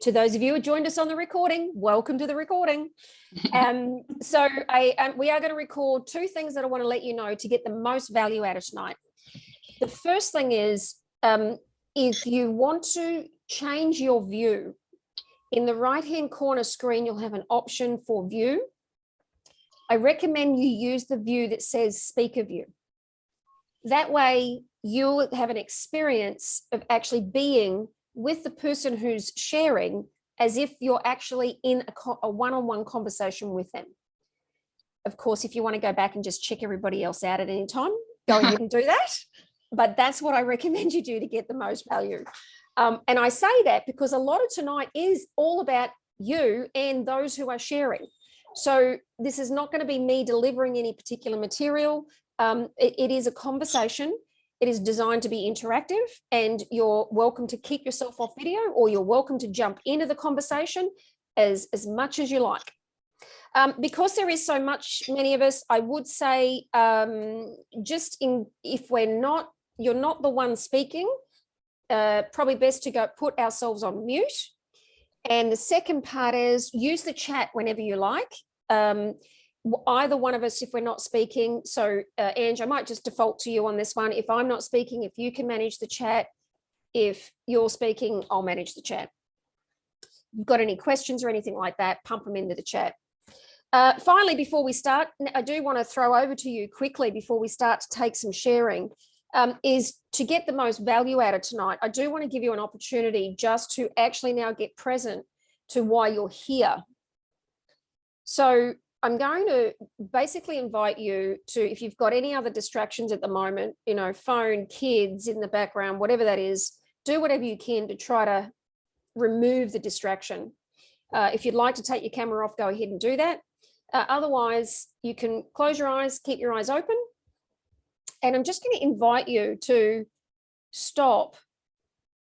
To those of you who joined us on the recording, welcome to the recording. We are going to record two things that I want to let you know to get the most value out of tonight. The first thing is, if you want to change your view, in the right-hand corner screen, you'll have an option for view. I recommend you use the view that says speaker view. That way, you'll have an experience of actually being with the person who's sharing as if you're actually in a one-on-one conversation with them. Of course, if you want to go back and just check everybody else out at any time, go ahead and do that. But that's what I recommend you do to get the most value. And I say that because a lot of tonight is all about you and those who are sharing. So this is not going to be me delivering any particular material. It is a conversation. It is designed to be interactive, and you're welcome to keep yourself off video, or you're welcome to jump into the conversation as much as you like. Because there is so many of us, I would say if you're not the one speaking, probably best to go put ourselves on mute. And the second part is use the chat whenever you like. Either one of us, if we're not speaking. So Ange, I might just default to you on this one. If I'm not speaking, if you can manage the chat, if you're speaking, I'll manage the chat. If you've got any questions or anything like that, pump them into the chat. Finally, before we start, I do want to throw over to you quickly before we start to take some sharing, is to get the most value out of tonight. I do want to give you an opportunity just to actually now get present to why you're here. So I'm going to basically invite you to, if you've got any other distractions at the moment, phone, kids in the background, whatever that is, do whatever you can to try to remove the distraction. If you'd like to take your camera off, go ahead and do that. Otherwise, you can close your eyes, keep your eyes open. And I'm just going to invite you to stop.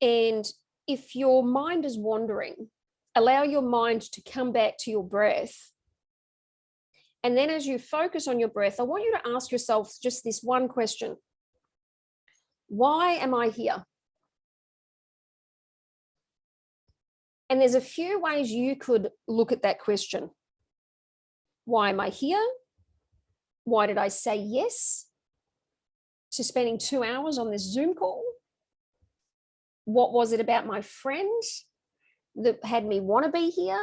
And if your mind is wandering, allow your mind to come back to your breath. And then as you focus on your breath, I want you to ask yourself just this one question. Why am I here? And there's a few ways you could look at that question. Why am I here? Why did I say yes to spending 2 hours on this Zoom call? What was it about my friend that had me want to be here?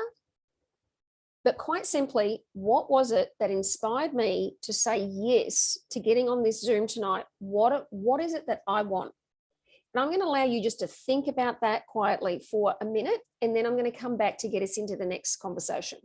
But quite simply, what was it that inspired me to say yes to getting on this Zoom tonight? What is it that I want? And I'm going to allow you just to think about that quietly for a minute, and then I'm going to come back to get us into the next conversation.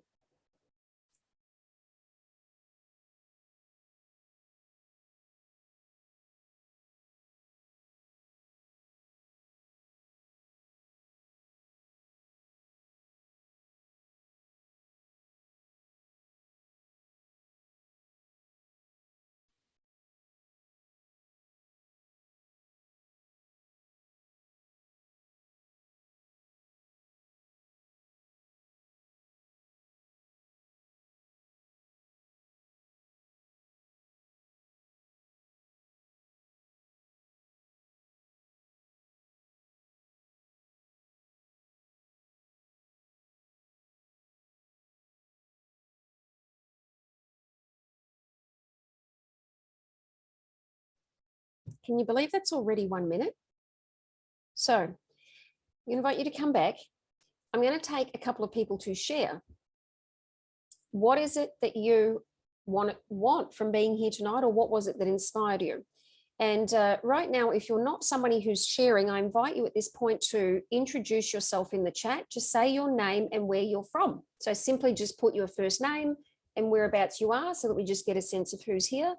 Can you believe that's already 1 minute? So I'm going to invite you to come back. I'm going to take a couple of people to share. What is it that you want from being here tonight, or what was it that inspired you? And right now, if you're not somebody who's sharing, I invite you at this point to introduce yourself in the chat. Just say your name and where you're from. So simply just put your first name and whereabouts you are, so that we just get a sense of who's here.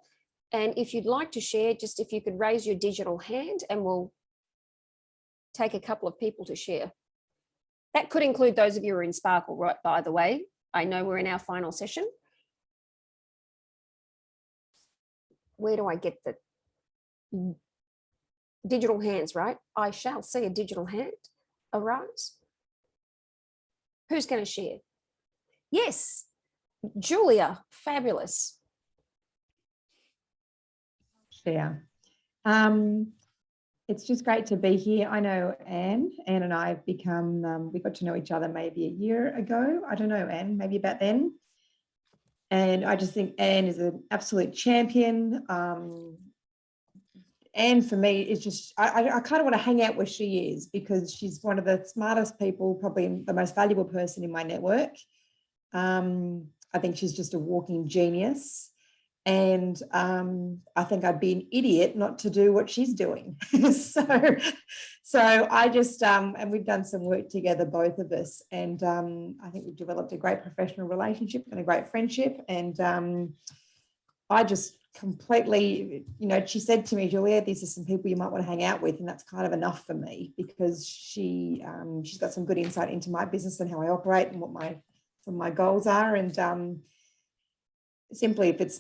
And if you'd like to share, just if you could raise your digital hand, and we'll take a couple of people to share. That could include those of you who are in Sparkle, right? By the way, I know we're in our final session. Where do I get the digital hands, right? I shall see a digital hand arise. Who's going to share? Yes, Julia, fabulous. Share. It's just great to be here. I know Anne and I have become, we got to know each other maybe a year ago. I don't know, Anne, maybe about then. And I just think Anne is an absolute champion. Anne for me is just, I kind of want to hang out where she is because she's one of the smartest people, probably the most valuable person in my network. I think she's just a walking genius. And I think I'd be an idiot not to do what she's doing. so I just, and we've done some work together, both of us. And I think we've developed a great professional relationship and a great friendship. And I just completely, she said to me, Julia, these are some people you might want to hang out with. And that's kind of enough for me because she's got some good insight into my business and how I operate and what some of my goals are. And simply if it's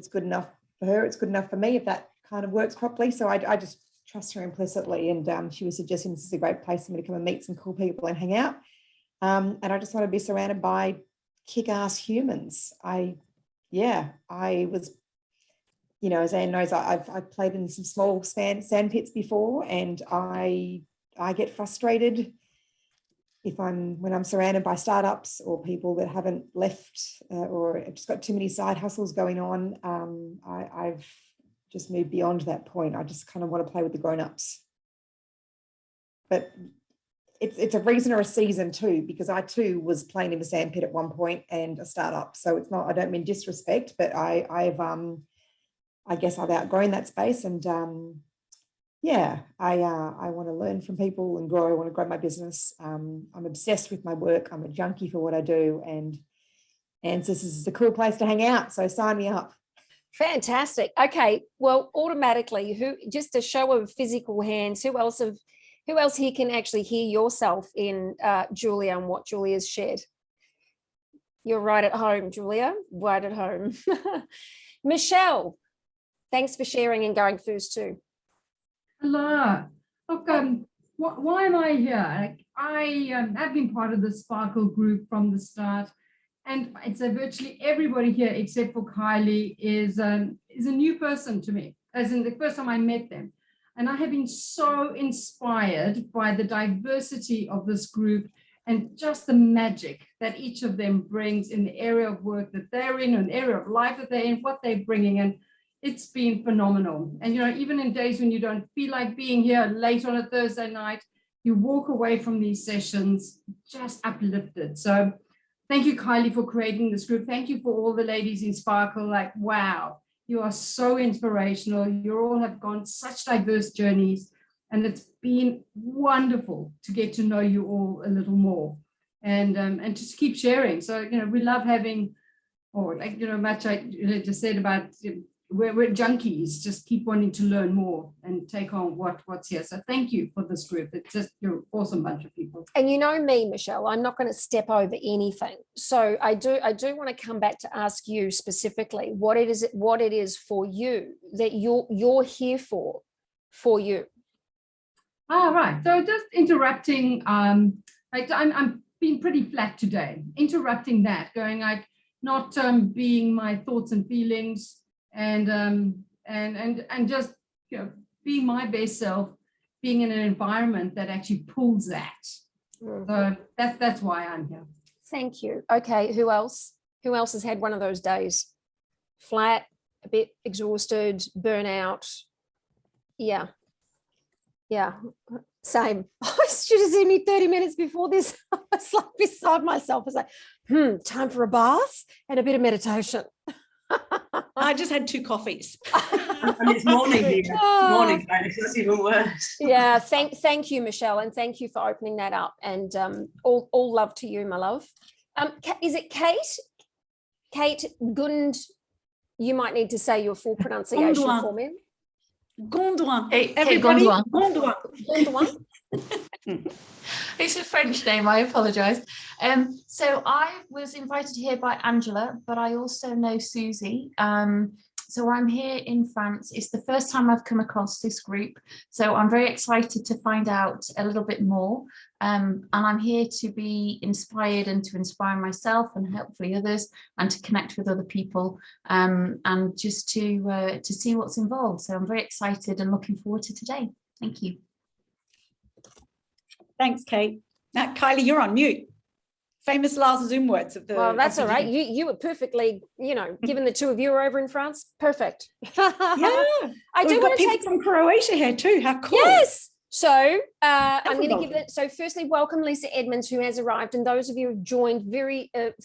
good enough for her, it's good enough for me if that kind of works properly. So I just trust her implicitly. And she was suggesting this is a great place for me to come and meet some cool people and hang out. And I just want to be surrounded by kick-ass humans. I was, as Anne knows, I've played in some small sand pits before, and I get frustrated when I'm surrounded by startups or people that haven't left or have just got too many side hustles going on. I've just moved beyond that point. I just kind of want to play with the grown-ups. But it's a reason or a season too, because I too was playing in the sandpit at one point and a startup. So it's not, I don't mean disrespect, but I guess I've outgrown that space. And I want to learn from people and grow. I want to grow my business. I'm obsessed with my work. I'm a junkie for what I do. And Ancestors is a cool place to hang out. So sign me up. Fantastic. Okay. Well, automatically, just a show of physical hands, who else here can actually hear yourself in Julia and what Julia's shared? You're right at home, Julia, right at home. Michelle, thanks for sharing and going first too. Hello. Look, why am I here? I have been part of the Sparkle group from the start, and it's virtually everybody here except for Kylie is a new person to me, as in the first time I met them. And I have been so inspired by the diversity of this group and just the magic that each of them brings in the area of work that they're in, an area of life that they're in, what they're bringing. And it's been phenomenal. And, even in days when you don't feel like being here late on a Thursday night, you walk away from these sessions just uplifted. So thank you, Kylie, for creating this group. Thank you for all the ladies in Sparkle. Like, wow. You are so inspirational. You all have gone such diverse journeys, and it's been wonderful to get to know you all a little more, and just keep sharing. So we love having, or like much I just said about we're junkies. Just keep wanting to learn more and take on what's here. So thank you for this group. It's just you're an awesome bunch of people. And you know me, Michelle, I'm not going to step over anything. So I do want to come back to ask you specifically what it is for you that you're here for you. All right. So just interrupting. I'm being pretty flat today. Interrupting that, going like not being my thoughts and feelings. And just being my best self, being in an environment that actually pulls that. Mm-hmm. So that's why I'm here. Thank you. Okay, who else? Who else has had one of those days? Flat, a bit exhausted, burnout. Yeah, same. I should have seen me 30 minutes before this. I was like beside myself. I was like, time for a bath and a bit of meditation. I just had 2 coffees. And it's morning. Morning, that's even worse. Yeah, thank you, Michelle, and thank you for opening that up. And all love to you, my love. Is it Kate? Kate Gund? You might need to say your full pronunciation for me. Gondouin. Everybody, Gondouin. It's a French name, I apologise. So I was invited here by Angela, but I also know Susie. So I'm here in France. It's the first time I've come across this group. So I'm very excited to find out a little bit more. And I'm here to be inspired and to inspire myself and hopefully others, and to connect with other people, and just to see what's involved. So I'm very excited and looking forward to today. Thank you. Thanks, Kate. Now, Kylie, you're on mute. Famous last Zoom words of the. Well, that's all right. year. You were perfectly, given the two of you are over in France, perfect. Yeah, I do We've want got to people take from Croatia here too. How cool! Yes. So I'm going to give Everybody. it. So firstly, welcome Lisa Edmonds, who has arrived, and those of you who joined.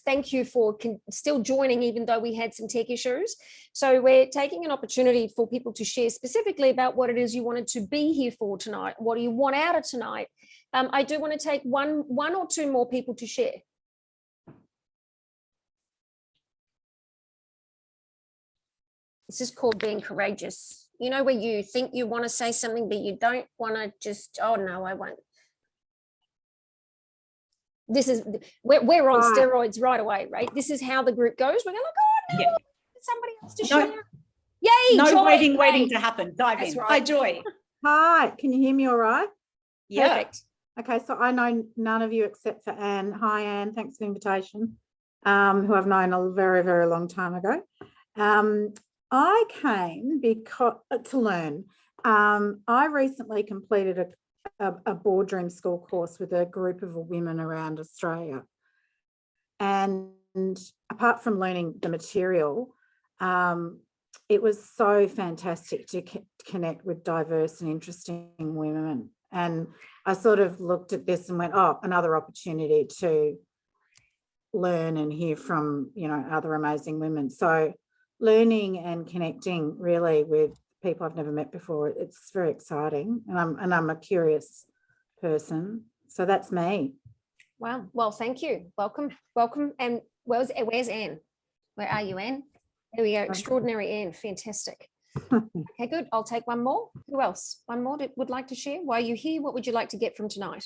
Thank you for still joining, even though we had some tech issues. So we're taking an opportunity for people to share specifically about what it is you wanted to be here for tonight. What do you want out of tonight? I do want to take one or two more people to share. This is called being courageous. You know, where you think you want to say something, but you don't want to just, oh no, I won't. We're on steroids right away, right? This is how the group goes. We're going to go, somebody else to share. Yay, No Joy, waiting to happen. Dive That's in. right. Hi, Joy. Hi, can you hear me all right? Yeah. Perfect. Okay, so I know none of you except for Anne. Hi, Anne, thanks for the invitation, who I've known a very, very long time ago. I came to learn. I recently completed a boardroom school course with a group of women around Australia. And apart from learning the material, it was so fantastic to connect with diverse and interesting women. And I sort of looked at this and went, oh, another opportunity to learn and hear from, other amazing women. So learning and connecting really with people I've never met before, it's very exciting. And I'm a curious person. So that's me. Wow. Well, thank you. Welcome. And where's Anne? Where are you, Anne? There we go. Extraordinary Anne. Fantastic. Okay, good. I'll take one more. Who else? One more that would like to share? Why are you here? What would you like to get from tonight?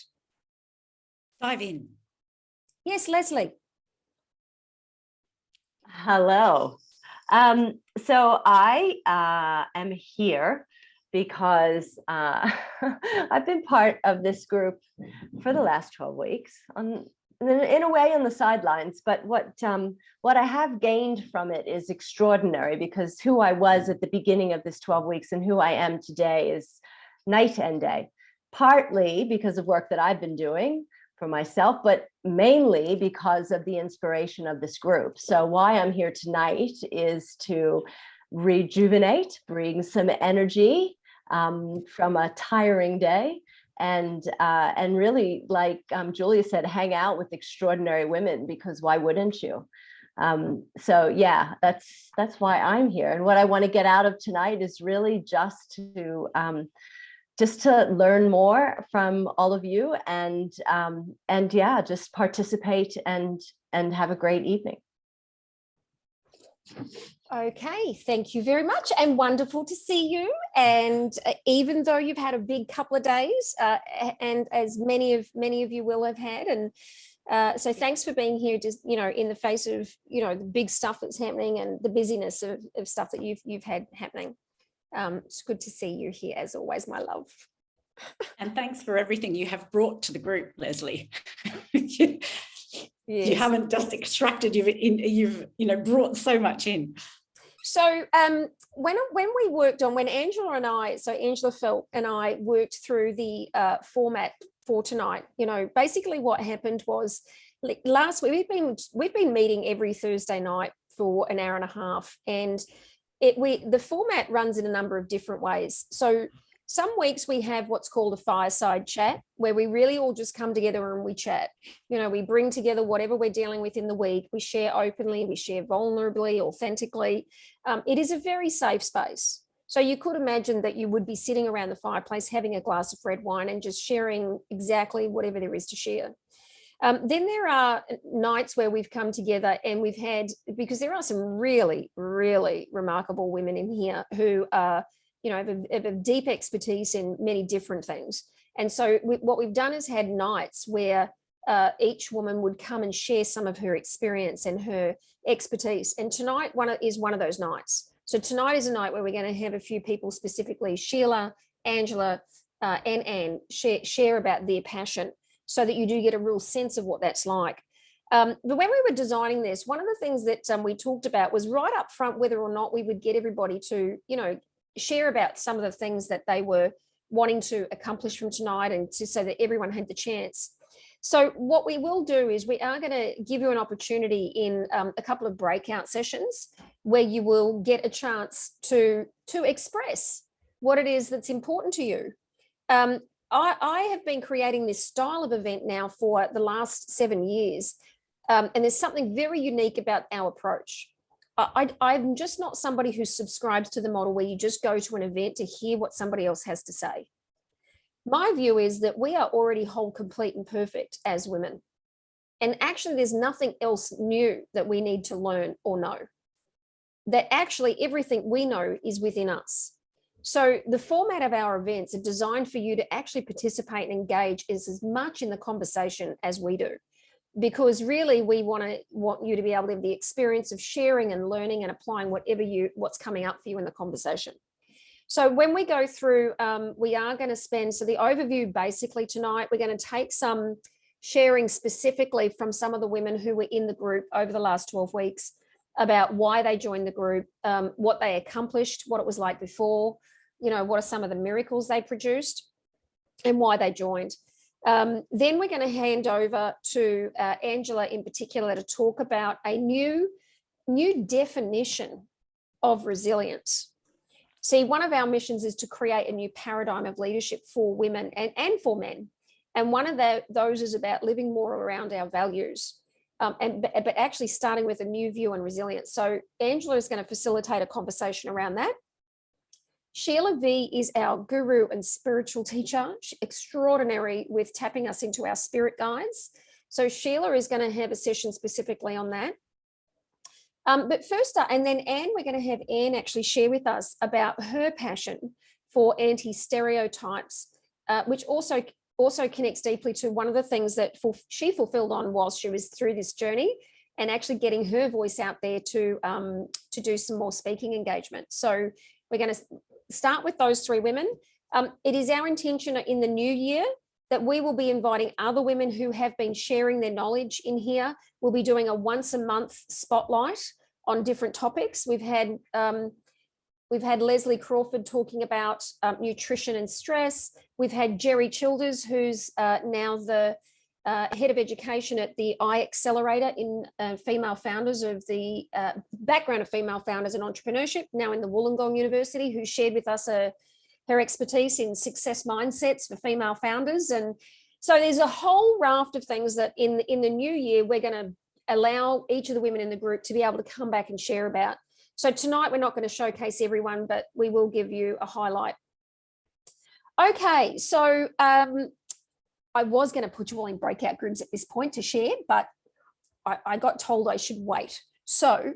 Dive in. Yes, Leslie. Hello. So I am here because I've been part of this group for the last 12 weeks, in a way on the sidelines, but what I have gained from it is extraordinary, because who I was at the beginning of this 12 weeks and who I am today is night and day, partly because of work that I've been doing for myself, but mainly because of the inspiration of this group. So why I'm here tonight is to rejuvenate, bring some energy from a tiring day, and really, like Julia said, hang out with extraordinary women, because why wouldn't you? So yeah, that's why I'm here. And what I want to get out of tonight is really just to learn more from all of you, and yeah, just participate and have a great evening. Okay, thank you very much, and wonderful to see you. And even though you've had a big couple of days, and as many of you will have had, and so thanks for being here, just in the face of the big stuff that's happening and the busyness of stuff that you've had happening. It's good to see you here as always, my love. And thanks for everything you have brought to the group, Leslie. Yes. You haven't just extracted, you've brought so much in. So when we worked on, when Angela and I, so Angela Felt and I worked through the format for tonight, basically what happened was, like, last week we've been meeting every Thursday night for an hour and a half, and the format runs in a number of different ways. So some weeks we have what's called a fireside chat, where we really all just come together and we chat. We bring together whatever we're dealing with in the week. We share openly, we share vulnerably, authentically. It is a very safe space. So you could imagine that you would be sitting around the fireplace having a glass of red wine and just sharing exactly whatever there is to share. Then there are nights where we've come together and we've had, because there are some really, really remarkable women in here who are, have a deep expertise in many different things. And so what we've done is had nights where each woman would come and share some of her experience and her expertise. And tonight is one of those nights. So tonight is a night where we're going to have a few people, specifically Sheila, Angela, and Anne, share about their passion, so that you do get a real sense of what that's like. But when we were designing this, one of the things that we talked about was right up front whether or not we would get everybody to, share about some of the things that they were wanting to accomplish from tonight, and to so that everyone had the chance. So what we will do is we are going to give you an opportunity in a couple of breakout sessions where you will get a chance to express what it is that's important to you. I have been creating this style of event now for the last 7 years, and there's something very unique about our approach. I'm just not somebody who subscribes to the model where you just go to an event to hear what somebody else has to say. My view is that we are already whole, complete, and perfect as women. And actually, there's nothing else new that we need to learn or know. That actually everything we know is within us. So the format of our events are designed for you to actually participate and engage as much in the conversation as we do. Because really we want you to be able to have the experience of sharing and learning and applying what's coming up for you in the conversation. So when we go through, we are going to spend, so the overview basically tonight, we're going to take some sharing specifically from some of the women who were in the group over the last 12 weeks about why they joined the group, what they accomplished, what it was like before, what are some of the miracles they produced and why they joined. Then we're going to hand over to Angela in particular to talk about a new definition of resilience. See, one of our missions is to create a new paradigm of leadership for women and for men. And one of those is about living more around our values, but actually starting with a new view on resilience. So Angela is going to facilitate a conversation around that. Sheila V is our guru and spiritual teacher, extraordinary with tapping us into our spirit guides. So Sheila is going to have a session specifically on that. But first, and then Anne, we're going to have Anne actually share with us about her passion for anti-stereotypes, which also connects deeply to one of the things that she fulfilled on while she was through this journey, and actually getting her voice out there to do some more speaking engagement. So we're going to start with those three women. It is our intention in the new year that we will be inviting other women who have been sharing their knowledge in here. We'll be doing a once a month spotlight on different topics. We've had Leslie Crawford talking about nutrition and stress. We've had Jerry Childers, who's now the head of education at the Accelerator in female founders of the background of female founders and entrepreneurship, now in the Wollongong University, who shared with us her expertise in success mindsets for female founders. And so there's a whole raft of things that in the new year, we're going to allow each of the women in the group to be able to come back and share about. So tonight, we're not going to showcase everyone, but we will give you a highlight. Okay, so I was going to put you all in breakout groups at this point to share, but I got told I should wait. So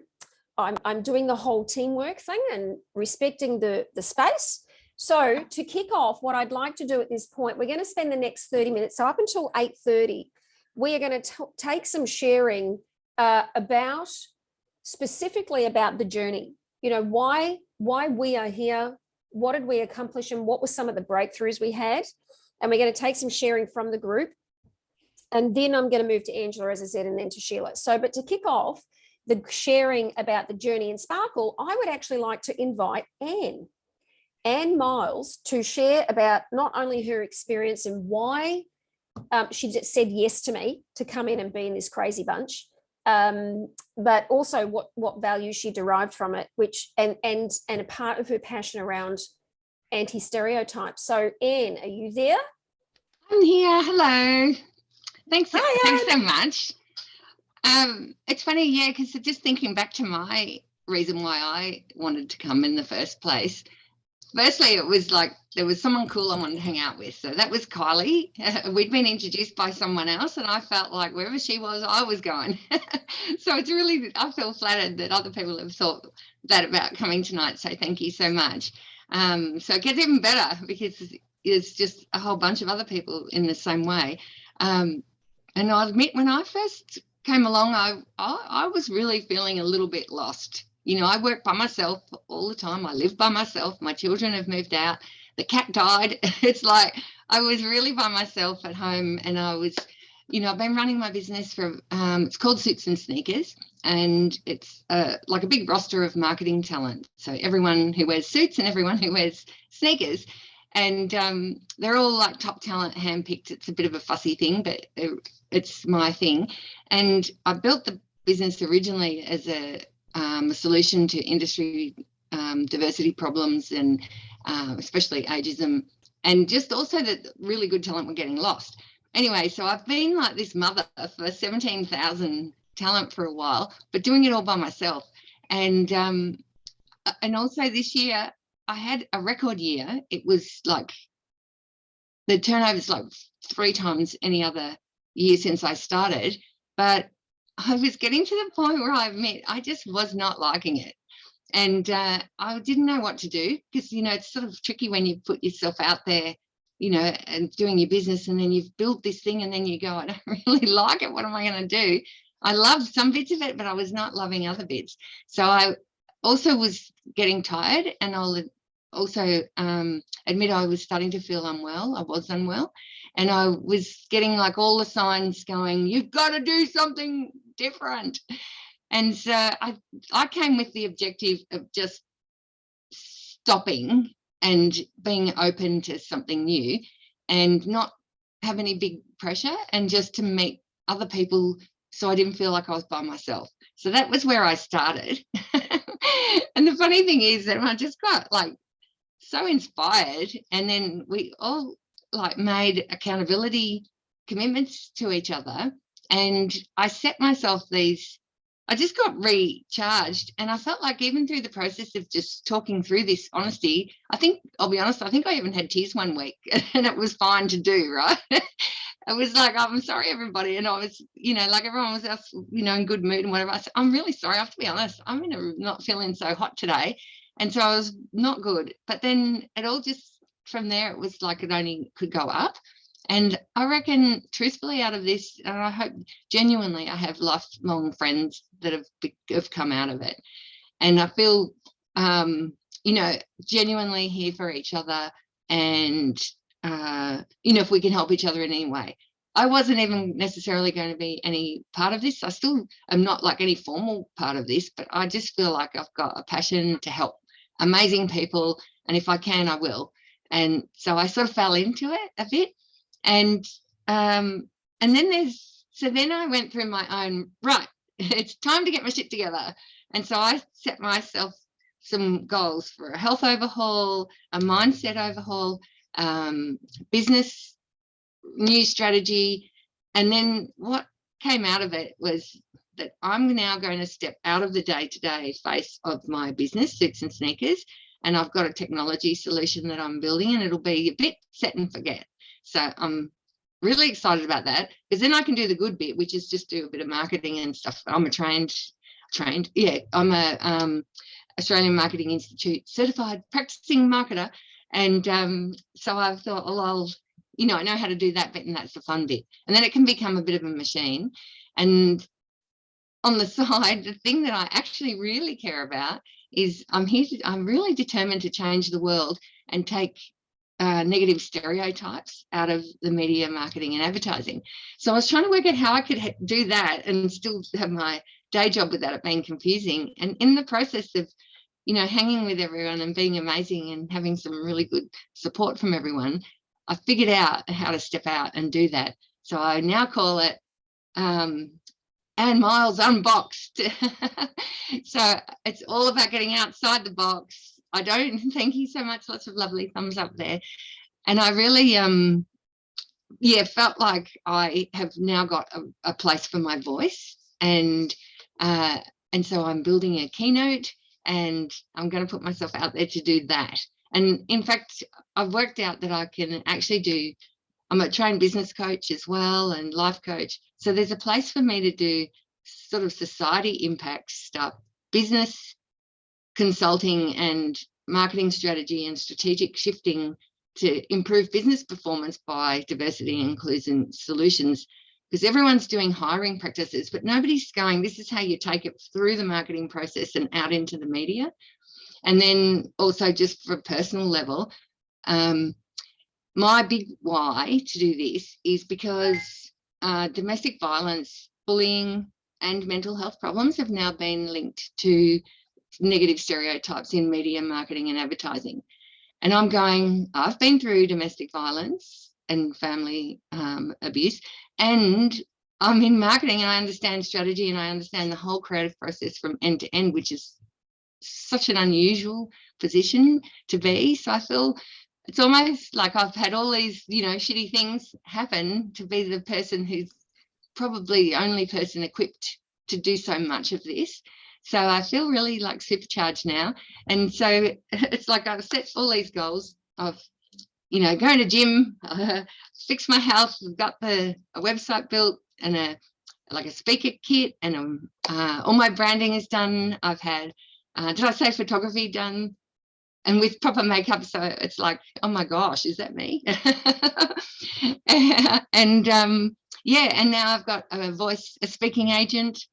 I'm doing the whole teamwork thing and respecting the space. So to kick off, what I'd like to do at this point, we're going to spend the next 30 minutes. So up until 8:30, we are going to take some sharing specifically about the journey. Why we are here, what did we accomplish, and what were some of the breakthroughs we had. And we're going to take some sharing from the group. And then I'm going to move to Angela, as I said, and then to Sheila. So, but to kick off the sharing about the journey in Sparkle, I would actually like to invite Anne Miles to share about not only her experience and why she just said yes to me to come in and be in this crazy bunch, but also what value she derived from it, which and a part of her passion around anti-stereotypes. So Anne, are you there? I'm here. Hello. Thanks so much. It's funny, yeah, because just thinking back to my reason why I wanted to come in the first place. Firstly, it was like there was someone cool I wanted to hang out with. So that was Kylie. We'd been introduced by someone else, and I felt like wherever she was, I was going. So it's really, I feel flattered that other people have thought that about coming tonight. So thank you so much. So it gets even better because it's just a whole bunch of other people in the same way. And I'll admit, when I first came along, I was really feeling a little bit lost. You know, I work by myself all the time. I live by myself. My children have moved out. The cat died. It's like I was really by myself at home, and I was, you know, I've been running my business for, it's called Suits and Sneakers, and it's like a big roster of marketing talent. So everyone who wears suits and everyone who wears sneakers, and they're all like top talent, handpicked. It's a bit of a fussy thing, but it's my thing. And I built the business originally as a solution to industry diversity problems, and especially ageism, and just also that really good talent were getting lost. Anyway, so I've been like this mother for 17,000 talent for a while, but doing it all by myself. And also this year I had a record year. It was like the turnover's like 3 times any other year since I started, but I was getting to the point where I admit I just was not liking it. And I didn't know what to do, because, you know, it's sort of tricky when you put yourself out there, you know, and doing your business, and then you've built this thing and then you go, I don't really like it. What am I going to do? I loved some bits of it, but I was not loving other bits. So I also was getting tired, and I'll also admit I was starting to feel unwell. I was unwell, and I was getting like all the signs going, you've got to do something different. And so I came with the objective of just stopping and being open to something new, and not have any big pressure, and just to meet other people, so I didn't feel like I was by myself. So that was where I started. And the funny thing is that I just got like so inspired, and then we all like made accountability commitments to each other, and I set myself these, I just got recharged, and I felt like even through the process of just talking through this honesty, I think, I'll be honest, I think I even had tears one week, and it was fine to do, right? It was like, I'm sorry, everybody. And I was, you know, like everyone was else, you know, in good mood and whatever. I said, I'm really sorry. I have to be honest. I'm not feeling so hot today. And so I was not good. But then it all just, from there, it was like it only could go up. And I reckon, truthfully, out of this, and I hope genuinely, I have lifelong friends that have come out of it. And I feel, you know, genuinely here for each other, and, you know, if we can help each other in any way. I wasn't even necessarily going to be any part of this. I still am not like any formal part of this, but I just feel like I've got a passion to help amazing people. And if I can, I will. And so I sort of fell into it a bit. And then then I went through my own, right, it's time to get my shit together. And so I set myself some goals for a health overhaul, a mindset overhaul, business new strategy. And then what came out of it was that I'm now going to step out of the day-to-day face of my business, Suits and Sneakers, and I've got a technology solution that I'm building, and it'll be a bit set and forget. So I'm really excited about that, because then I can do the good bit, which is just do a bit of marketing and stuff. I'm a trained, I'm a Australian Marketing Institute certified practicing marketer. And so I thought, well, I'll, you know, I know how to do that bit, and that's the fun bit. And then it can become a bit of a machine. And on the side, the thing that I actually really care about is I'm really determined to change the world and take negative stereotypes out of the media, marketing and advertising. So I was trying to work out how I could do that and still have my day job without it being confusing. And in the process of, you know, hanging with everyone and being amazing and having some really good support from everyone, I figured out how to step out and do that. So I now call it Anne Miles Unboxed. So it's all about getting outside the box. I don't, thank you so much, lots of lovely thumbs up there. And I really, felt like I have now got a place for my voice. And so I'm building a keynote, and I'm going to put myself out there to do that. And in fact, I've worked out that I can actually I'm a trained business coach as well, and life coach. So there's a place for me to do sort of society impact stuff, business consulting and marketing strategy and strategic shifting to improve business performance by diversity and inclusion solutions. because everyone's doing hiring practices, but nobody's going, this is how you take it through the marketing process and out into the media. And then also just for a personal level, my big why to do this is because domestic violence, bullying, and mental health problems have now been linked to negative stereotypes in media, marketing, and advertising. And I'm going, I've been through domestic violence and family abuse, and I'm in marketing, and I understand strategy, and I understand the whole creative process from end to end, which is such an unusual position to be. So I feel it's almost like I've had all these, you know, shitty things happen to be the person who's probably the only person equipped to do so much of this. So I feel really like supercharged now. And so it's like I've set all these goals of, you know, going to gym, fix my health. I've got a website built and a speaker kit, and all my branding is done. I've had, did I say photography done? And with proper makeup, so it's like, oh my gosh, is that me? And yeah, and now I've got a speaking agent,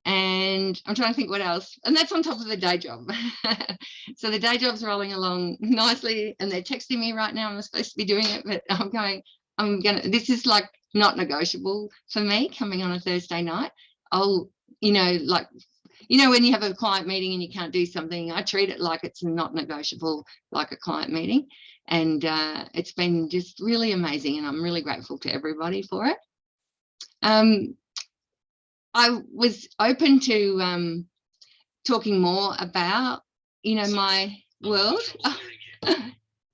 and I'm trying to think what else. And that's on top of the day job. So the day job's rolling along nicely, and they're texting me right now. I'm supposed to be doing it, but this is like not negotiable for me coming on a Thursday night. I'll, you know, like, you know, when you have a client meeting and you can't do something, I treat it like it's not negotiable, like a client meeting. And it's been just really amazing, and I'm really grateful to everybody for it. I was open to talking more about, you know, my world.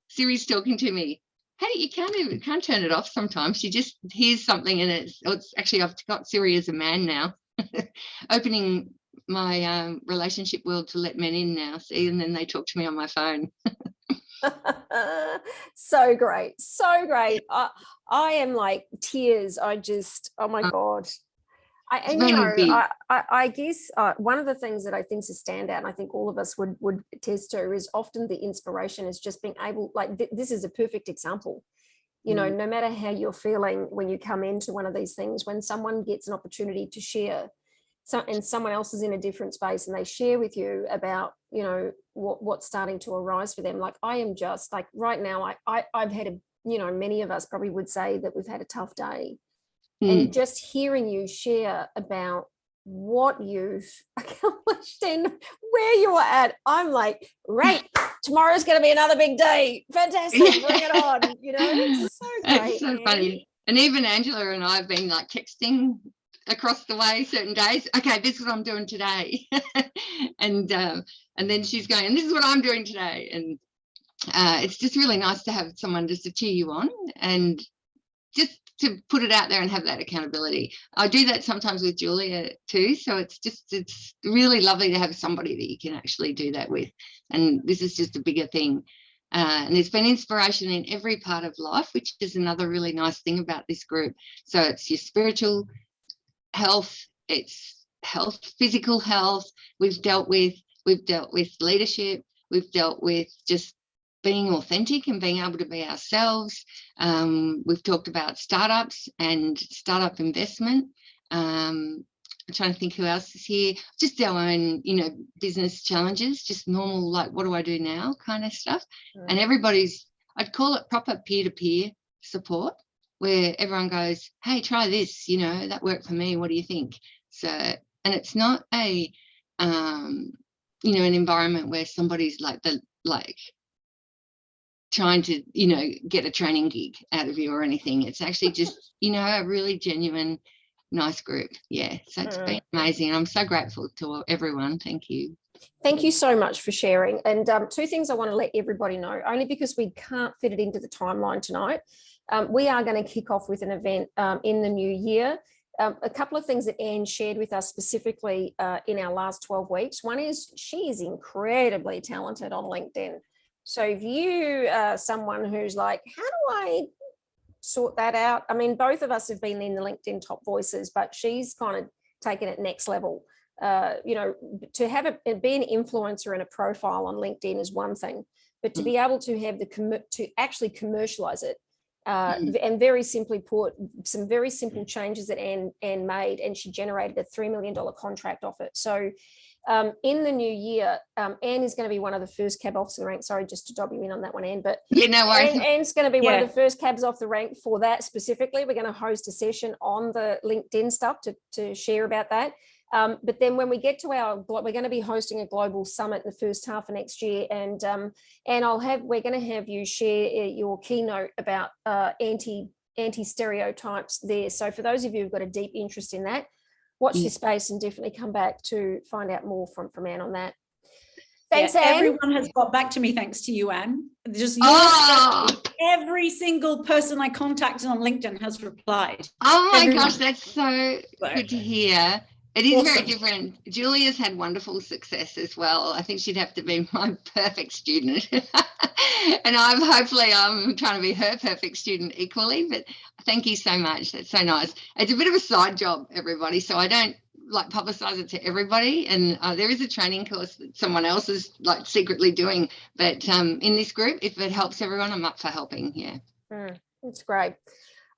Siri's talking to me. Hey, you can't turn it off sometimes. She just hears something, and it's actually, I've got Siri as a man now, opening my relationship world to let men in now. See, and then they talk to me on my phone. So great, so great. I am like tears. I just, oh my God. I guess one of the things that I think is a standout, and I think all of us would attest to, is often the inspiration is just being able, like this is a perfect example. You know, no matter how you're feeling when you come into one of these things, when someone gets an opportunity to share, and someone else is in a different space and they share with you about, you know, what's starting to arise for them. Like I am just like right now, I've had a, you know, many of us probably would say that we've had a tough day. And just hearing you share about what you've accomplished and where you are at, I'm like, right, tomorrow's going to be another big day. Fantastic, bring it on. You know, it's so great. It's so funny. And even Angela and I have been like texting across the way certain days. Okay, this is what I'm doing today. And then she's going, and this is what I'm doing today. And it's just really nice to have someone just to cheer you on and just to put it out there and have that accountability. I do that sometimes with Julia too. So it's really lovely to have somebody that you can actually do that with. And this is just a bigger thing. And there's been inspiration in every part of life, which is another really nice thing about this group. So it's your spiritual health, it's health, physical health. We've dealt with leadership. We've dealt with just being authentic and being able to be ourselves. We've talked about startups and startup investment. I'm trying to think who else is here. Just our own, you know, business challenges, just normal, like, what do I do now kind of stuff. And everybody's, I'd call it proper peer-to-peer support, where everyone goes, hey, try this, you know, that worked for me. What do you think? So, and it's not a, you know, an environment where somebody's like trying to, you know, get a training gig out of you or anything. It's actually just, you know, a really genuine, nice group. Yeah, so it's been amazing. I'm so grateful to everyone. Thank you. Thank you so much for sharing. And two things I want to let everybody know, only because we can't fit it into the timeline tonight. We are going to kick off with an event in the new year. A couple of things that Anne shared with us specifically in our last 12 weeks. One is she is incredibly talented on LinkedIn. So if you are someone who's like, how do I sort that out? I mean, both of us have been in the LinkedIn top voices, but she's kind of taken it next level. You know, to have be an influencer and a profile on LinkedIn is one thing, but to be able to have to actually commercialize it And very simply put, some very simple changes that Anne made, and she generated a $3 million contract off it. So in the new year, Anne is going to be one of the first cab offs the rank. Sorry, just to dob you in on that one, Anne. But no worries. Anne's going to be one of the first cabs off the rank for that specifically. We're going to host a session on the LinkedIn stuff to share about that. But then when we get to we're going to be hosting a global summit in the first half of next year, and we're going to have you share your keynote about anti-stereotypes there. So for those of you who've got a deep interest in that, watch this space and definitely come back to find out more from Anne on that. Thanks, Anne. Everyone has got back to me thanks to you, Anne. Just your stuff, every single person I contacted on LinkedIn has replied. Oh my gosh, that's so good to hear. It is very different. Julia's had wonderful success as well. I think she'd have to be my perfect student. And I'm trying to be her perfect student equally, but thank you so much. That's so nice. It's a bit of a side job, everybody, so I don't like publicize it to everybody. And there is a training course that someone else is like secretly doing, but in this group, if it helps everyone, I'm up for helping. Yeah. That's great.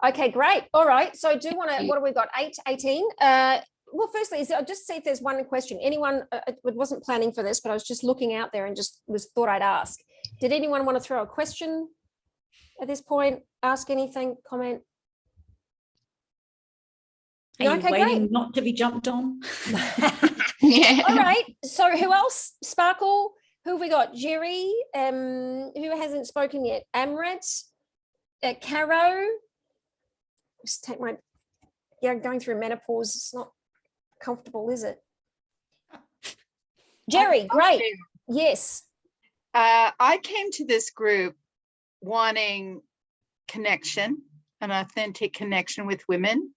Okay, great. All right. So I do want to, what have we got? 18. Well, firstly, I'll just see if there's one question. Anyone, I wasn't planning for this, but I was just looking out there and just thought I'd ask. Did anyone want to throw a question at this point? Ask anything, comment? Are you waiting not to be jumped on? Yeah. All right. So who else? Sparkle. Who have we got? Jerry, who hasn't spoken yet? Amrit, Caro. Just take my, going through menopause. It's not comfortable, is it? Jerry, great. Yes. I came to this group wanting connection, an authentic connection with women.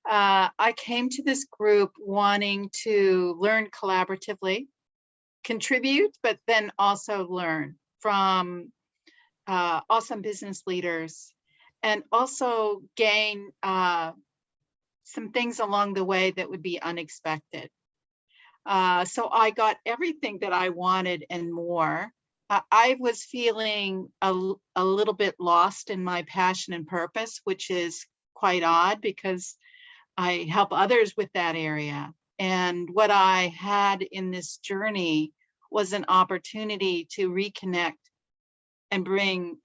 I came to this group wanting to learn collaboratively, contribute, but then also learn from awesome business leaders, and also gain some things along the way that would be unexpected. So I got everything that I wanted and more. I was feeling a little bit lost in my passion and purpose, which is quite odd because I help others with that area. And what I had in this journey was an opportunity to reconnect and bring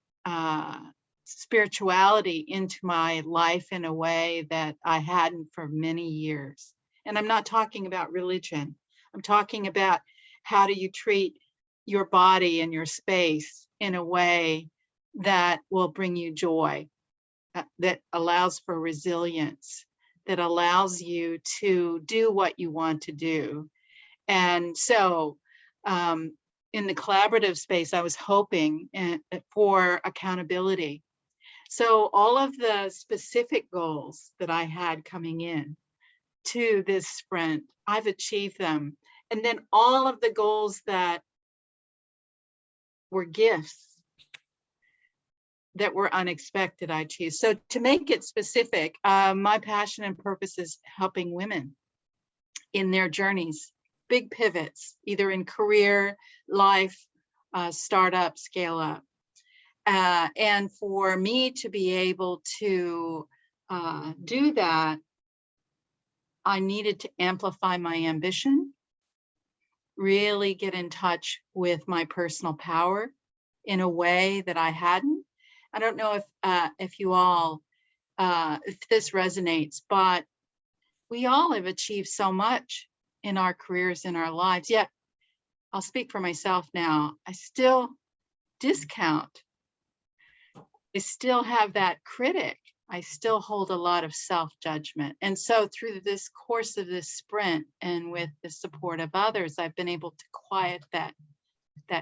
spirituality into my life in a way that I hadn't for many years. And I'm not talking about religion. I'm talking about how do you treat your body and your space in a way that will bring you joy, that allows for resilience, that allows you to do what you want to do. And so in the collaborative space, I was hoping for accountability. So all of the specific goals that I had coming in to this sprint, I've achieved them. And then all of the goals that were gifts that were unexpected, I achieved. So to make it specific, my passion and purpose is helping women in their journeys, big pivots, either in career, life, startup, scale up. And for me to be able to do that, I needed to amplify my ambition, really get in touch with my personal power in a way that I hadn't. I don't know if you all, if this resonates, but we all have achieved so much in our careers, in our lives, yet I'll speak for myself now. I still discount. I still have that critic. I still hold a lot of self-judgment. And so through this course of this sprint and with the support of others, I've been able to quiet that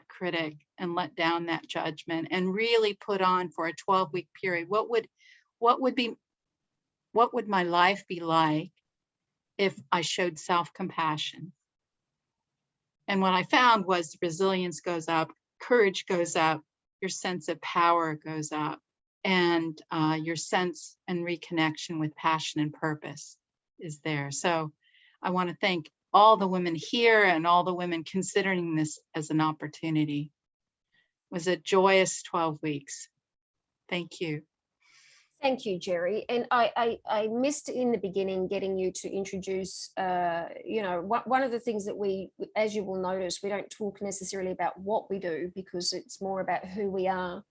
critic and let down that judgment and really put on for a 12-week period. What would my life be like if I showed self-compassion? And what I found was resilience goes up, courage goes up, your sense of power goes up, and your sense and reconnection with passion and purpose is there. So I want to thank all the women here and all the women considering this as an opportunity. It was a joyous 12 weeks. Thank you. Thank you, Jerry. And I missed in the beginning getting you to introduce, one of the things that we, as you will notice, we don't talk necessarily about what we do because it's more about who we are.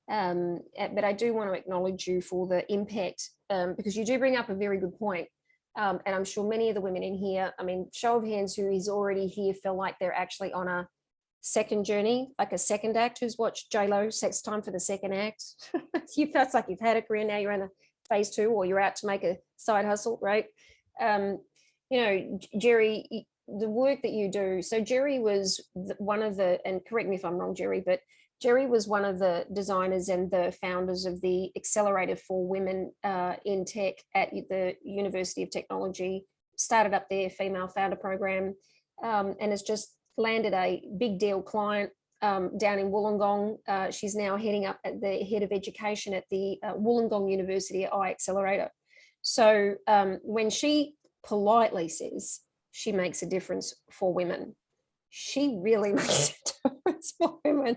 But I do want to acknowledge you for the impact because you do bring up a very good point. And I'm sure many of the women in here, I mean, show of hands who is already here feel like they're actually on a second journey, like a second act. Who's watched J-Lo, Sex Time for the Second Act? You felt like you've had a career, now you're in a phase 2, or you're out to make a side hustle, right? Jerry, the work that you do. So Jerry was one of the, and correct me if I'm wrong, Jerry, but Jerry was one of the designers and the founders of the Accelerator for Women in Tech at the University of Technology, started up their female founder program, and has just landed a big deal client down in Wollongong. She's now heading up at the head of education at the Wollongong University Accelerator. So when she politely says she makes a difference for women, she really makes a difference for women.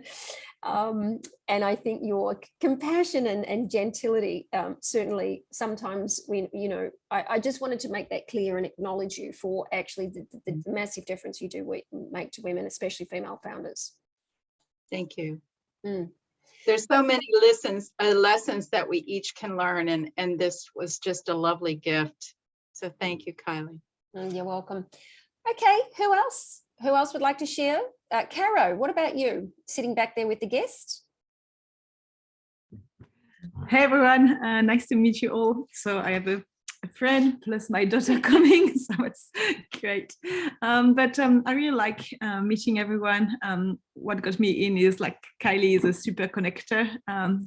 And I think your compassion and gentility, certainly sometimes I just wanted to make that clear and acknowledge you for actually the massive difference you do make to women, especially female founders. Thank you. There's so many lessons that we each can learn, and this was just a lovely gift. So thank you, Kylie. You're welcome. Okay, who else? Who else would like to share? Caro, what about you? Sitting back there with the guest. Hey everyone, nice to meet you all. So I have a friend plus my daughter coming, so it's great. But I really like meeting everyone. What got me in is like Kylie is a super connector.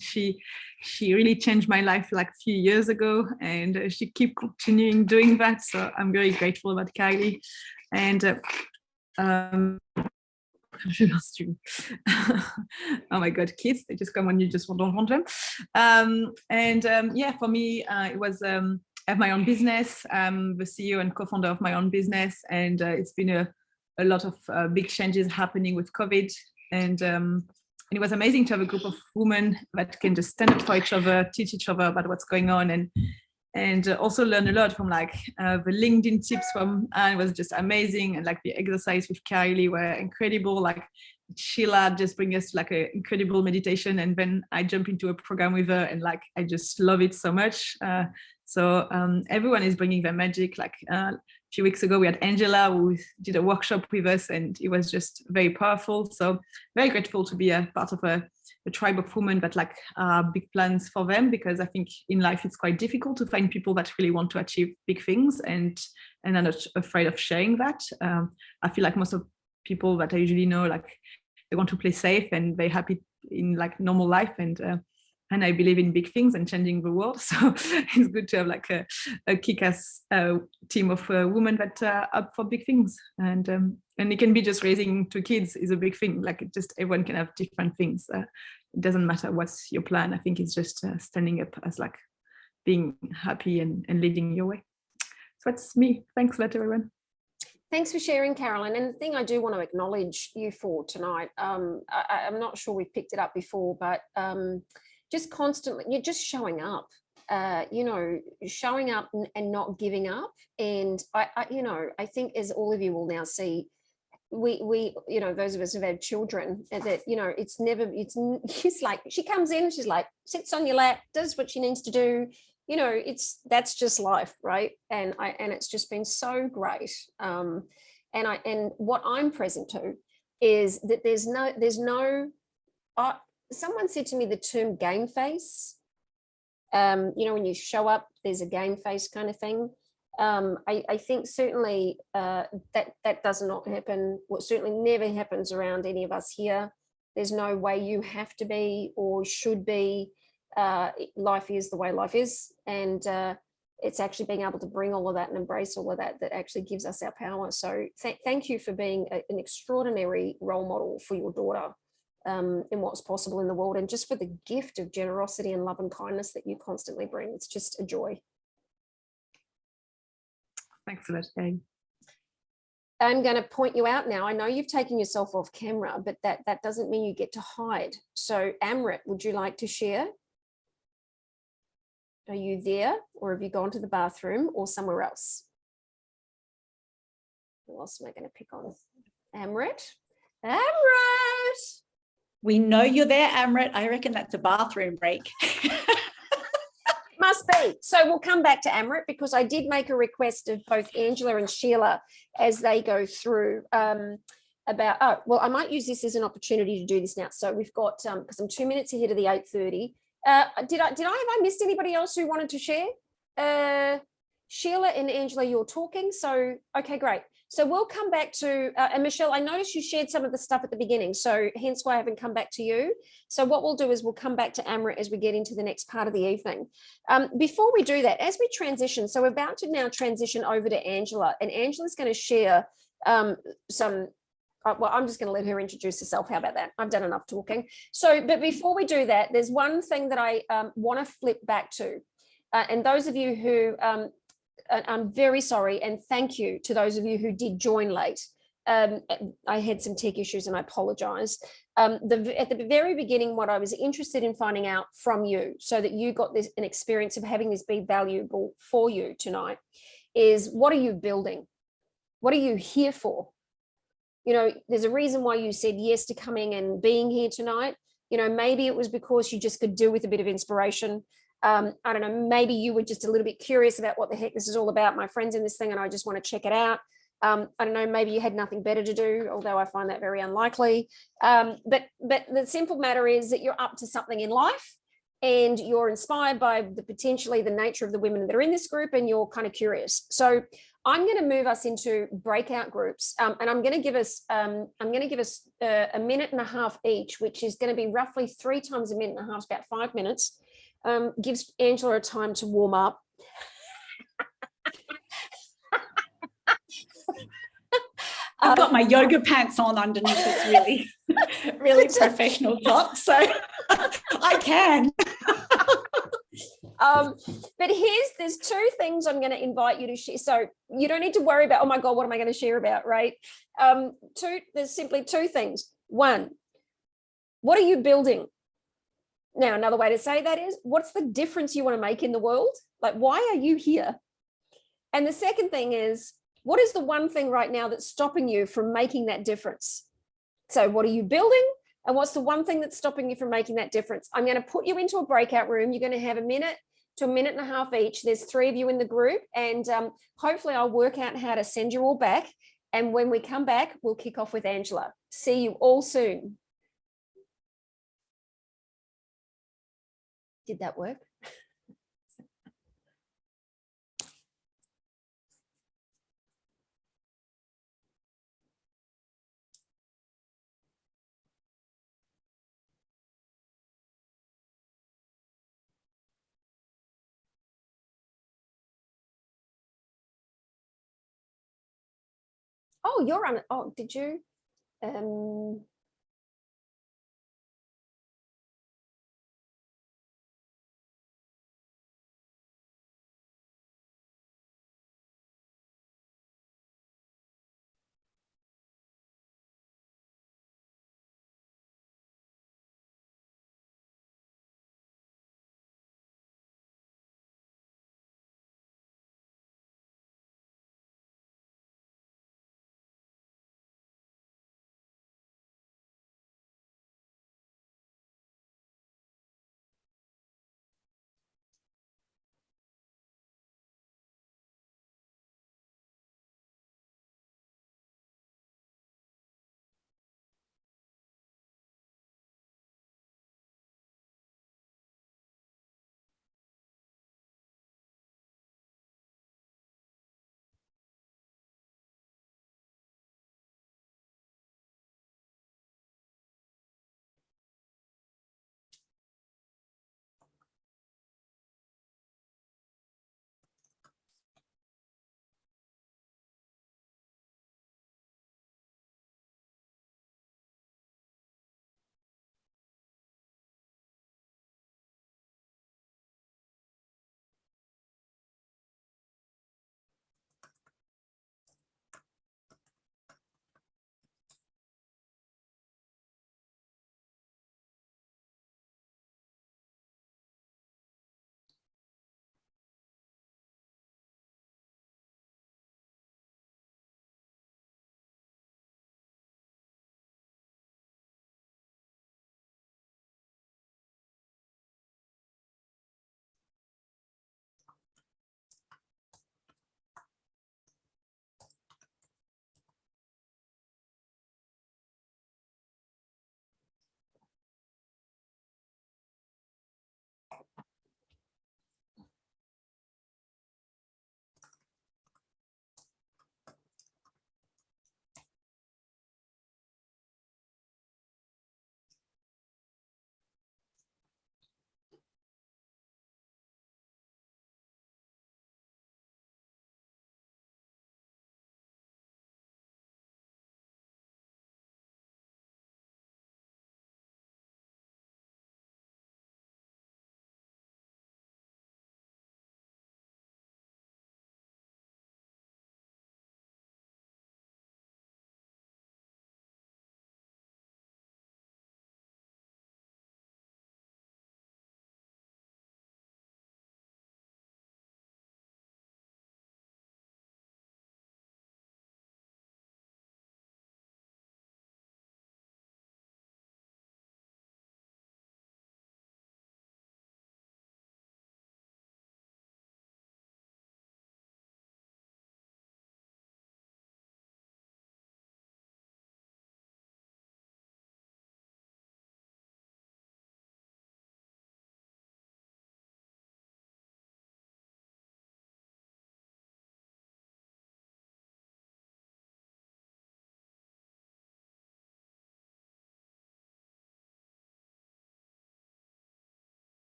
She really changed my life like a few years ago, and she keeps continuing doing that. So I'm very grateful about Kylie. And je lost you. Oh my God, kids, they just come when you just don't want them. Yeah, for me, it was I have my own business. I'm the CEO and co-founder of my own business, and it's been a lot of big changes happening with COVID, and it was amazing to have a group of women that can just stand up for each other, teach each other about what's going on, and also learn a lot from like the LinkedIn tips from Anne. It was just amazing, and like the exercise with Kylie were incredible. Like Sheila just bring us like an incredible meditation, and then I jump into a program with her, and like I just love it so much. So everyone is bringing their magic. Like a few weeks ago, we had Angela who did a workshop with us, and it was just very powerful. So very grateful to be a part of a tribe of women that like big plans for them, because I think in life it's quite difficult to find people that really want to achieve big things and are not afraid of sharing that. I feel like most of people that I usually know, like they want to play safe and they're happy in like normal life, and I believe in big things and changing the world. So it's good to have like a kick-ass team of women that are up for big things. And it can be just raising 2 kids is a big thing. Like it just everyone can have different things. It doesn't matter what's your plan. I think it's just standing up as like being happy and leading your way. So that's me. Thanks a lot, everyone. Thanks for sharing, Carolyn. And the thing I do want to acknowledge you for tonight, I'm not sure we've picked it up before, but just constantly, you're just showing up, showing up and not giving up. And I think as all of you will now see, we those of us who've had children, that it's like she comes in, she's like sits on your lap, does what she needs to do. That's just life, right? And it's just been so great. And what I'm present to is that there's no someone said to me the term game face. When you show up, there's a game face kind of thing. I think certainly that does not happen, or certainly never happens around any of us here. There's no way you have to be or should be. Life is the way life is, and it's actually being able to bring all of that and embrace all of that actually gives us our power. So thank you for being an extraordinary role model for your daughter in what's possible in the world, and just for the gift of generosity and love and kindness that you constantly bring. It's just a joy. Thanks a lot, Kay. I'm going to point you out now. I know you've taken yourself off camera, but that doesn't mean you get to hide. So Amrit, would you like to share? Are you there, or have you gone to the bathroom or somewhere else? Who else am I going to pick on? Amrit. Amrit. We know you're there, Amrit. I reckon that's a bathroom break. Must be. So we'll come back to Amrit, because I did make a request of both Angela and Sheila as they go through about, oh, well, I might use this as an opportunity to do this now. So we've got, because I'm 2 minutes ahead of the 8:30. Have I missed anybody else who wanted to share? Sheila and Angela, you're talking. So, okay, great. So we'll come back to, and Michelle, I noticed you shared some of the stuff at the beginning, so hence why I haven't come back to you. So what we'll do is we'll come back to Amrit as we get into the next part of the evening. Before we do that, as we transition, so we're about to now transition over to Angela, and Angela's going to share some, well, I'm just going to let her introduce herself. How about that? I've done enough talking. So, but before we do that, there's one thing that I want to flip back to. And those of you who, I'm very sorry, and thank you to those of you who did join late. I had some tech issues and I apologize. At the very beginning, what I was interested in finding out from you, so that you got an experience of having this be valuable for you tonight, is what are you building? What are you here for? You know, there's a reason why you said yes to coming and being here tonight. You know, maybe it was because you just could do with a bit of inspiration. I don't know, maybe you were just a little bit curious about what the heck this is all about. My friend's in this thing and I just want to check it out. I don't know, maybe you had nothing better to do, although I find that very unlikely. But the simple matter is that you're up to something in life and you're inspired by potentially the nature of the women that are in this group, and you're kind of curious. So I'm going to move us into breakout groups, and I'm going to give us a minute and a half each, which is going to be roughly 3 times a minute and a half, about 5 minutes. Gives Angela a time to warm up. I've got my yoga pants on underneath this really, really professional top, so I can. But there's 2 things I'm going to invite you to share. So you don't need to worry about, oh my God, what am I going to share about, right? There's simply 2 things. 1, what are you building? Now, another way to say that is, what's the difference you want to make in the world? Like, why are you here? And the second thing is, what is the one thing right now that's stopping you from making that difference? So what are you building? And what's the one thing that's stopping you from making that difference? I'm going to put you into a breakout room. You're going to have a minute to a minute and a half each. There's 3 of you in the group, and hopefully I'll work out how to send you all back. And when we come back, we'll kick off with Angela. See you all soon. Did that work? Oh, you're on it. Oh, did you?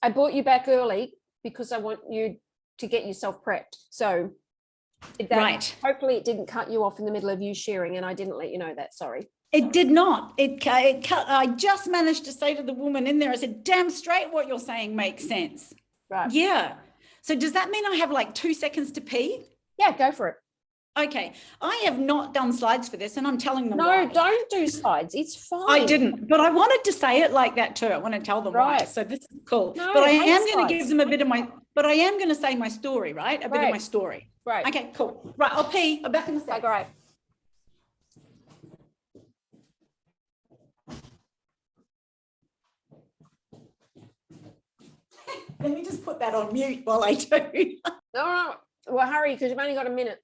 I brought you back early because I want you to get yourself prepped. So Right. Hopefully it didn't cut you off in the middle of you sharing, and I didn't let you know that. Sorry. It did not. It cut. I just managed to say to the woman in there, I said, damn straight what you're saying makes sense. Right. Yeah. So does that mean I have like 2 seconds to pee? Yeah, go for it. Okay. I have not done slides for this, and I'm telling them No, why. don't do slides. It's fine. I didn't, but I wanted to say it like that too. I want to tell them why. Right. So this is cool. No, but I hate am going to give slides. them a bit of my, but I am going to say my story, right? A bit of Right. my story. Right. Okay, cool. Right, I'll pee. I'm back in a Okay, sec. great. Let me just put that on mute while I do. No. Well, hurry, because you've only got a minute.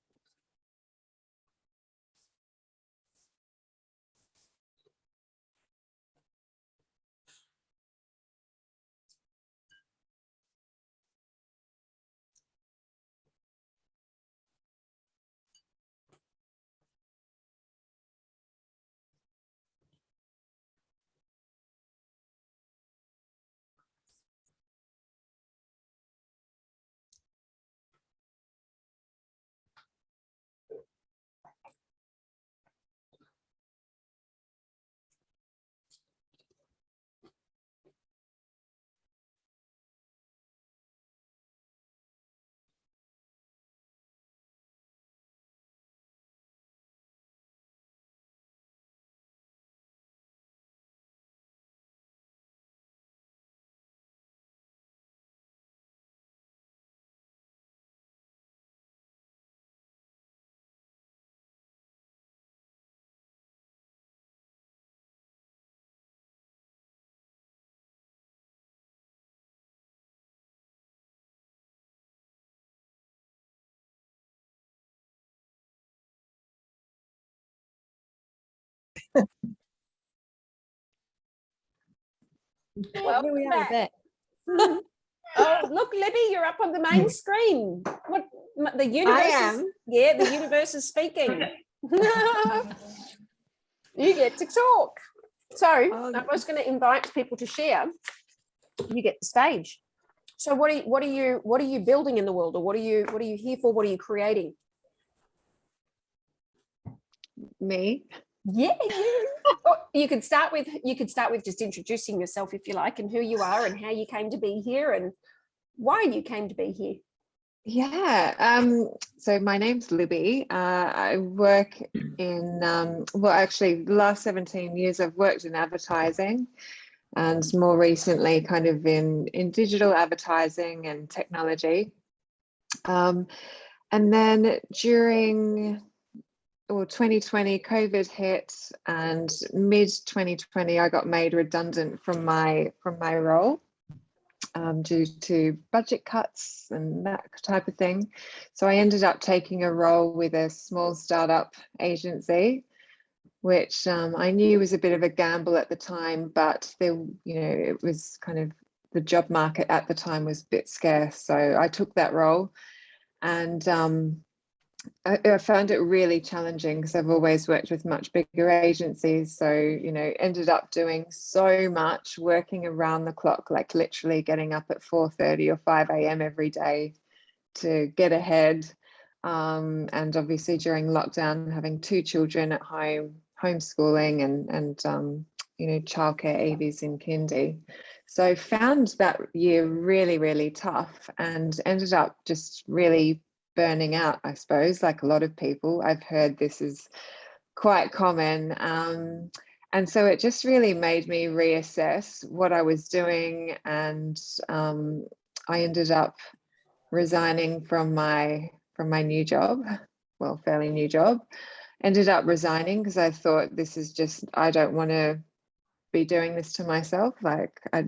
Well, Here we are with that. Oh, look, Libby, you're up on the main screen. What the universe? am. Yeah, the universe is speaking. You get to talk. So I was going to invite people to share. You get the stage. So what are you building in the world, or what are you here for? What are you creating? Me. Yeah, you. Oh, you could start with just introducing yourself if you like, and who you are and how you came to be here and why you came to be here. Yeah. So my name's Libby. I work in well, actually, the last 17 years I've worked in advertising, and more recently, kind of in digital advertising and technology. And then during 2020, COVID hit, and mid 2020, I got made redundant from my role due to budget cuts and that type of thing. So I ended up taking a role with a small startup agency, which I knew was a bit of a gamble at the time, but there, it was kind of, the job market at the time was a bit scarce. So I took that role, and I found it really challenging because I've always worked with much bigger agencies. So, ended up doing so much, working around the clock, like literally getting up at 4:30 or 5 a.m. every day to get ahead. And obviously during lockdown, having 2 children at home, homeschooling and childcare AVs in kindy. So found that year really, really tough, and ended up just really burning out, I suppose, like a lot of people. I've heard this is quite common. And so it just really made me reassess what I was doing. And I ended up resigning from my new job, well, fairly new job. Ended up resigning because I thought, this is just, I don't want to be doing this to myself. Like I,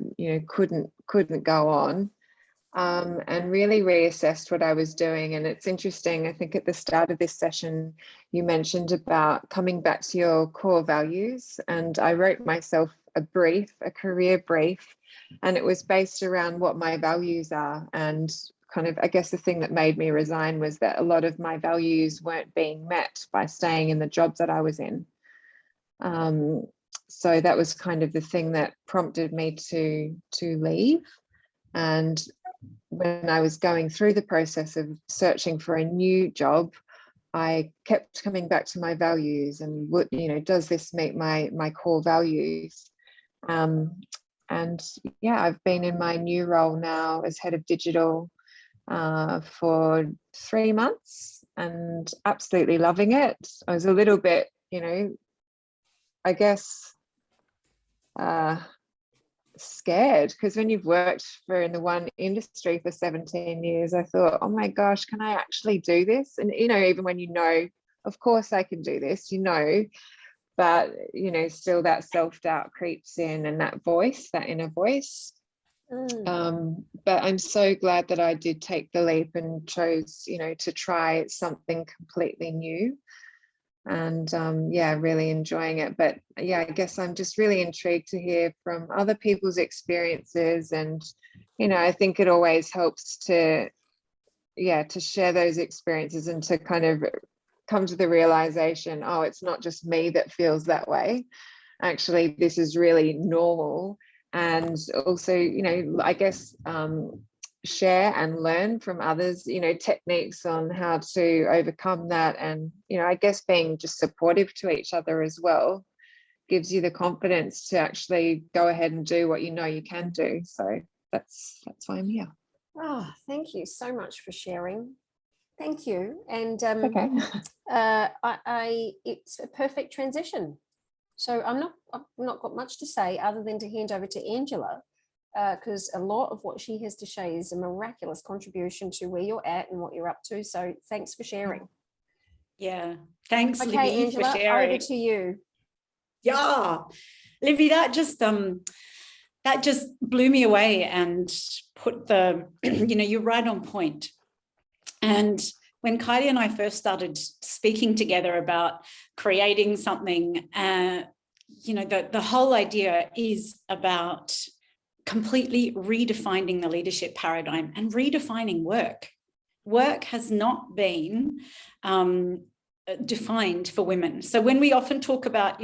couldn't go on. And really reassessed what I was doing. And it's interesting, I think at the start of this session, you mentioned about coming back to your core values. And I wrote myself a career brief, and it was based around what my values are. And kind of, I guess the thing that made me resign was that a lot of my values weren't being met by staying in the jobs that I was in. So that was kind of the thing that prompted me to leave. And when I was going through the process of searching for a new job, I kept coming back to my values and what, does this meet my core values? And yeah, I've been in my new role now as head of digital for 3 months and absolutely loving it. I was a little bit, I guess, scared, because when you've worked in the one industry for 17 years, I thought, oh my gosh, can I actually do this? And even when of course I can do this, but still that self-doubt creeps in, and that inner voice. But I'm so glad that I did take the leap and chose to try something completely new. And yeah, really enjoying it. But yeah, I guess I'm just really intrigued to hear from other people's experiences. And I think it always helps to share those experiences and to kind of come to the realization, oh, it's not just me that feels that way. Actually, this is really normal. And also, I guess share and learn from others, techniques on how to overcome that. And, I guess being just supportive to each other as well gives you the confidence to actually go ahead and do what you can do. So that's why I'm here. Oh, thank you so much for sharing. Thank you. And Okay. it's a perfect transition. So I've not got much to say other than to hand over to Angela, because a lot of what she has to say is a miraculous contribution to where you're at and what you're up to. So thanks for sharing. Yeah, thanks, Okay, Libby, Angela, for sharing. over to you. Yeah, Libby, that just blew me away and put the, you're right on point. And when Kylie and I first started speaking together about creating something, the whole idea is about completely redefining the leadership paradigm and redefining work. Work has not been defined for women. So when we often talk about,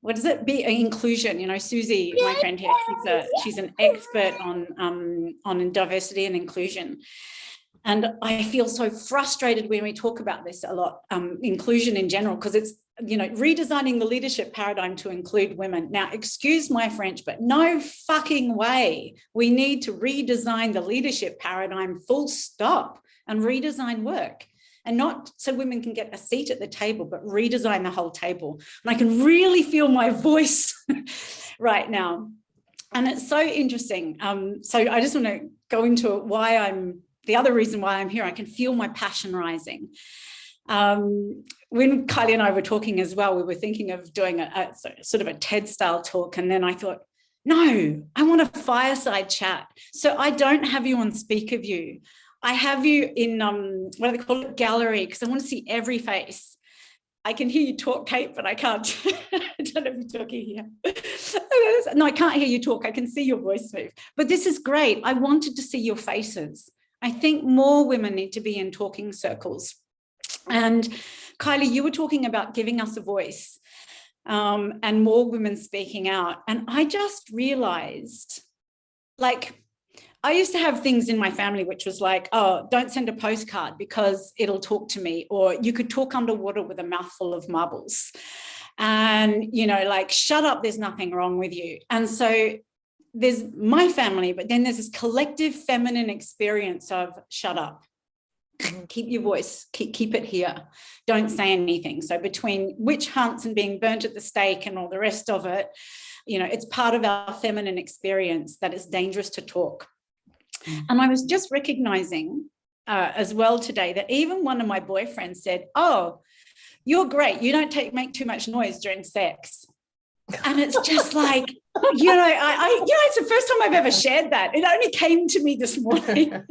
what does it be? Inclusion. Susie, my friend here, she's an expert on diversity and inclusion. And I feel so frustrated when we talk about this a lot, inclusion in general, because it's, redesigning the leadership paradigm to include women. Now, excuse my French, but no fucking way. We need to redesign the leadership paradigm full stop and redesign work. And not so women can get a seat at the table, but redesign the whole table. And I can really feel my voice right now. And it's so interesting. So I just want to go into the other reason why I'm here. I can feel my passion rising. When Kylie and I were talking as well, we were thinking of doing a sort of a TED style talk. And then I thought, no, I want a fireside chat. So I don't have you on speaker view. I have you in, what do they call it, gallery, because I want to see every face. I can hear you talk, Kate, but I can't. I don't know if you're talking here. No, I can't hear you talk. I can see your voice move. But this is great. I wanted to see your faces. I think more women need to be in talking circles. And Kylie, you were talking about giving us a voice and more women speaking out. And I just realized, I used to have things in my family which was like, oh, don't send a postcard because it'll talk to me, or you could talk underwater with a mouthful of marbles. And, shut up, there's nothing wrong with you. And so there's my family, but then there's this collective feminine experience of shut up. Keep your voice, keep it here. Don't say anything. So between witch hunts and being burnt at the stake and all the rest of it, it's part of our feminine experience that it's dangerous to talk. And I was just recognizing as well today that even one of my boyfriends said, oh, you're great. You don't make too much noise during sex. And it's just like, it's the first time I've ever shared that. It only came to me this morning.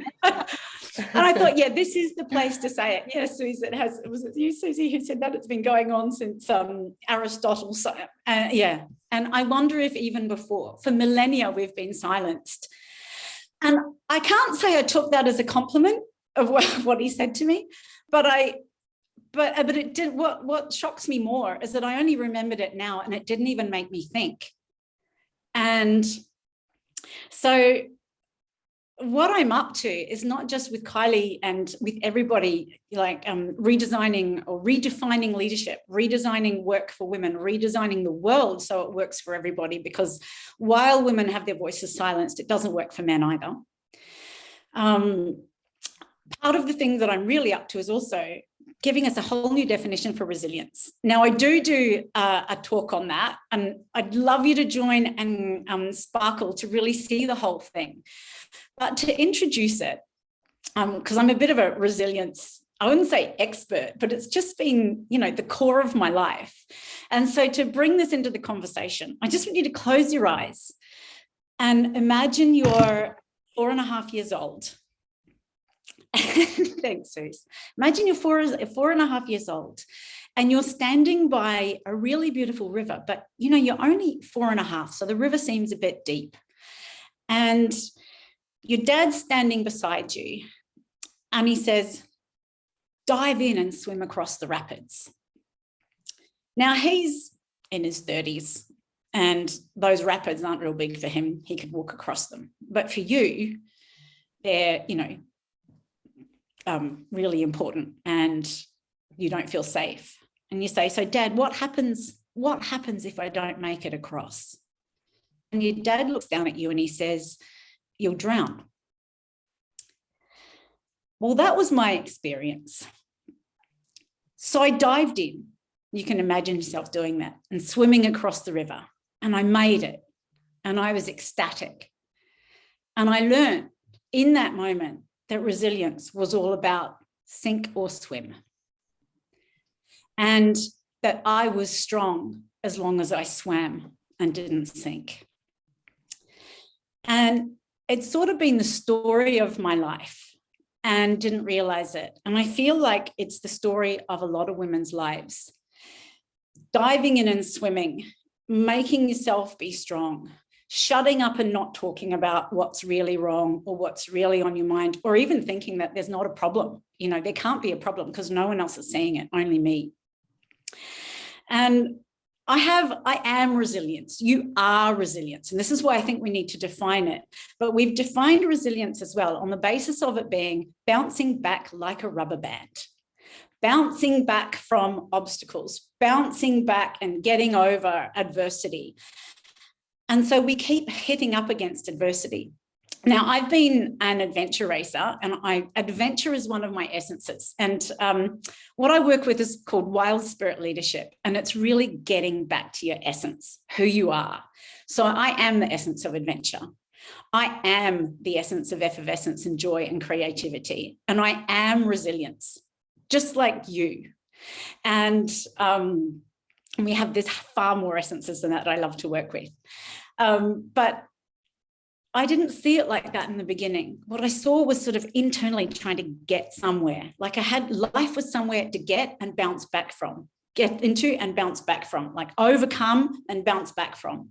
And I thought, yeah, this is the place to say it. Yes, Susie, was it you, Susie, who said that? It's been going on since Aristotle. Yeah. And I wonder if even before, for millennia, we've been silenced. And I can't say I took that as a compliment of what he said to me, but it did. What shocks me more is that I only remembered it now, and it didn't even make me think. And So what I'm up to is not just with Kylie and with everybody, like redesigning or redefining leadership, redesigning work for women, redesigning the world so it works for everybody, because while women have their voices silenced, it doesn't work for men either. Part of the thing that I'm really up to is also giving us a whole new definition for resilience. Now, I do a talk on that, and I'd love you to join and sparkle to really see the whole thing. But to introduce it, because I'm a bit of a resilience, I wouldn't say expert, but it's just been, you know, the core of my life. And so to bring this into the conversation, I just want you to close your eyes and imagine you're 4.5 years old. Thanks, Suze. Imagine you're 4.5 years old and you're standing by a really beautiful river, but you know, you're only 4.5, so the river seems a bit deep. And your dad's standing beside you and he says, dive in and swim across the rapids. Now he's in his 30s and those rapids aren't real big for him. He could walk across them. But for you, they're, you know, really important and you don't feel safe. And you say, so Dad, what happens if I don't make it across? And your dad looks down at you and he says, you'll drown. Well, that was my experience. So I dived in. You can imagine yourself doing that and swimming across the river. And I made it. And I was ecstatic. And I learned in that moment that resilience was all about sink or swim. And that I was strong as long as I swam and didn't sink. And it's sort of been the story of my life and didn't realize it. And I feel like it's the story of a lot of women's lives. Diving in and swimming, making yourself be strong, shutting up and not talking about what's really wrong or what's really on your mind, or even thinking that there's not a problem. You know, there can't be a problem because no one else is seeing it, only me. And I am resilience. You are resilience. And this is why I think we need to define it. But we've defined resilience as well on the basis of it being bouncing back like a rubber band, bouncing back from obstacles, bouncing back and getting over adversity. And so we keep hitting up against adversity. Now, I've been an adventure racer, and adventure is one of my essences. And what I work with is called wild spirit leadership. And it's really getting back to your essence, who you are. So I am the essence of adventure. I am the essence of effervescence and joy and creativity. And I am resilience, just like you. And we have this far more essences than that I love to work with. But I didn't see it like that in the beginning. What I saw was sort of internally trying to get somewhere. Like life was somewhere to get and bounce back from, get into and bounce back from, like overcome and bounce back from.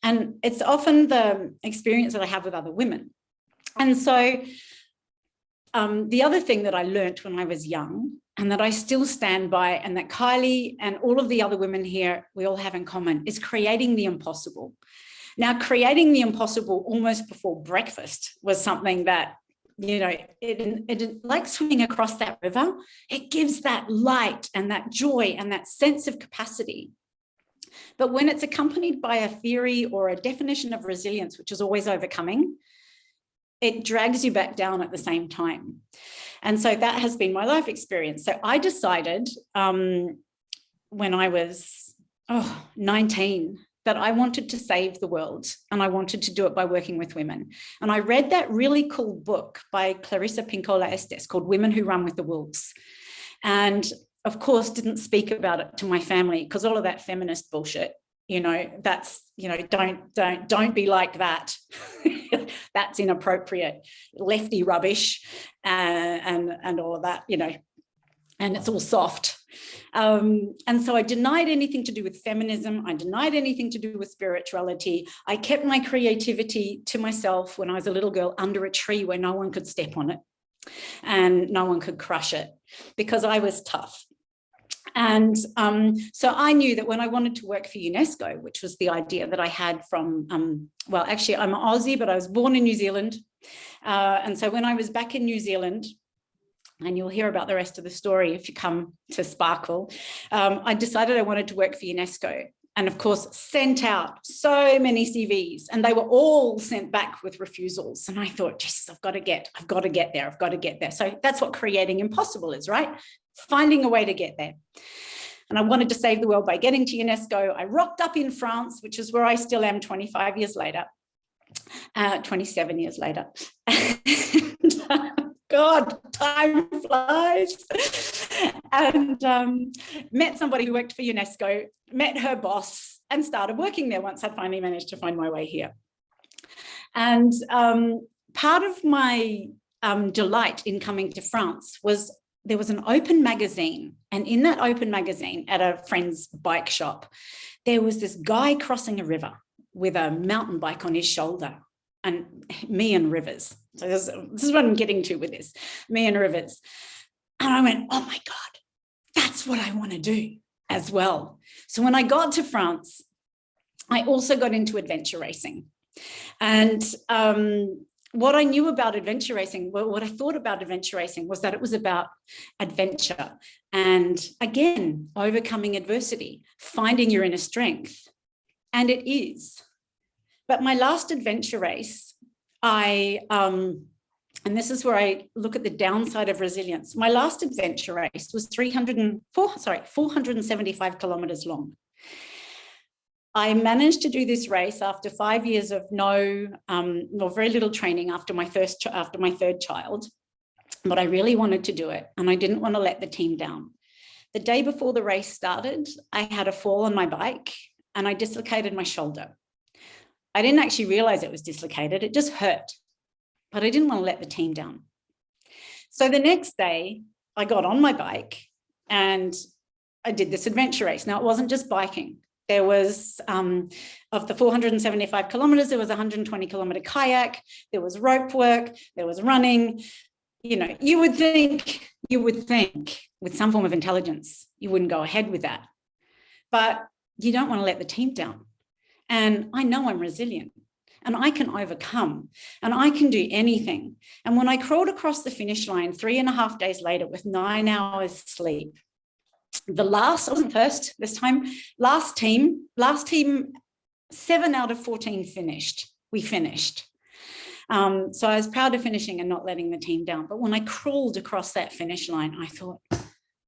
And it's often the experience that I have with other women. And so the other thing that I learned when I was young and that I still stand by, and that Kylie and all of the other women here, we all have in common, is creating the impossible. Now, creating the impossible almost before breakfast was something that, you know, it like swimming across that river, it gives that light and that joy and that sense of capacity. But when it's accompanied by a theory or a definition of resilience, which is always overcoming, it drags you back down at the same time. And so that has been my life experience. So I decided when I was 19, that I wanted to save the world, and I wanted to do it by working with women. And I read that really cool book by Clarissa Pinkola Estes called Women Who Run with the Wolves. And of course, didn't speak about it to my family because all of that feminist bullshit, you know, that's, you know, don't be like that. That's inappropriate, lefty rubbish, and all of that, you know, and it's all soft. And so I denied anything to do with feminism. I denied anything to do with spirituality. I kept my creativity to myself when I was a little girl under a tree where no one could step on it and no one could crush it because I was tough. And so I knew that when I wanted to work for UNESCO, which was the idea that I had from, well, actually I'm Aussie, but I was born in New Zealand. And so when I was back in New Zealand, and you'll hear about the rest of the story if you come to Sparkle, I decided I wanted to work for UNESCO. And of course, sent out so many CVs, and they were all sent back with refusals. And I thought, Jesus, I've got to get there. So that's what creating impossible is, right? Finding a way to get there. And I wanted to save the world by getting to UNESCO. I rocked up in France, which is where I still am 25 years later, 27 years later. God, time flies. And met somebody who worked for UNESCO, met her boss, and started working there once I'd finally managed to find my way here. And part of my delight in coming to France was there was an open magazine. And in that open magazine at a friend's bike shop, there was this guy crossing a river with a mountain bike on his shoulder. And me and rivers. So this is what I'm getting to with this, me and rivers. And I went, oh my God, that's what I want to do as well. So when I got to France, I also got into adventure racing. And what I knew about adventure racing, well, what I thought about adventure racing was that it was about adventure and, again, overcoming adversity, finding your inner strength. And it is. But my last adventure race, and this is where I look at the downside of resilience. My last adventure race was 475 kilometers long. I managed to do this race after 5 years of very little training after my third child, but I really wanted to do it, and I didn't want to let the team down. The day before the race started, I had a fall on my bike, and I dislocated my shoulder. I didn't actually realize it was dislocated. It just hurt, but I didn't want to let the team down. So the next day I got on my bike and I did this adventure race. Now, it wasn't just biking. There was, of the 475 kilometers, there was 120 kilometer kayak, there was rope work, there was running. You know, you would think with some form of intelligence, you wouldn't go ahead with that, but you don't want to let the team down. And I know I'm resilient and I can overcome and I can do anything. And when I crawled across the finish line 3.5 days later with 9 hours sleep, I wasn't first this time, last team, 7 out of 14 finished. We finished. So I was proud of finishing and not letting the team down. But when I crawled across that finish line, I thought,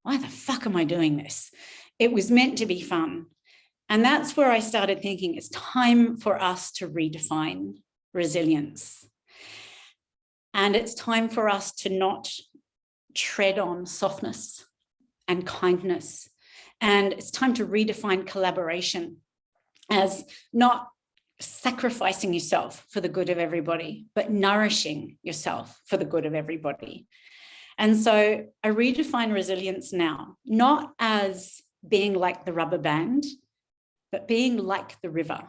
why the fuck am I doing this? It was meant to be fun. And that's where I started thinking it's time for us to redefine resilience. And it's time for us to not tread on softness and kindness. And it's time to redefine collaboration as not sacrificing yourself for the good of everybody, but nourishing yourself for the good of everybody. And so I redefine resilience now, not as being like the rubber band, but being like the river.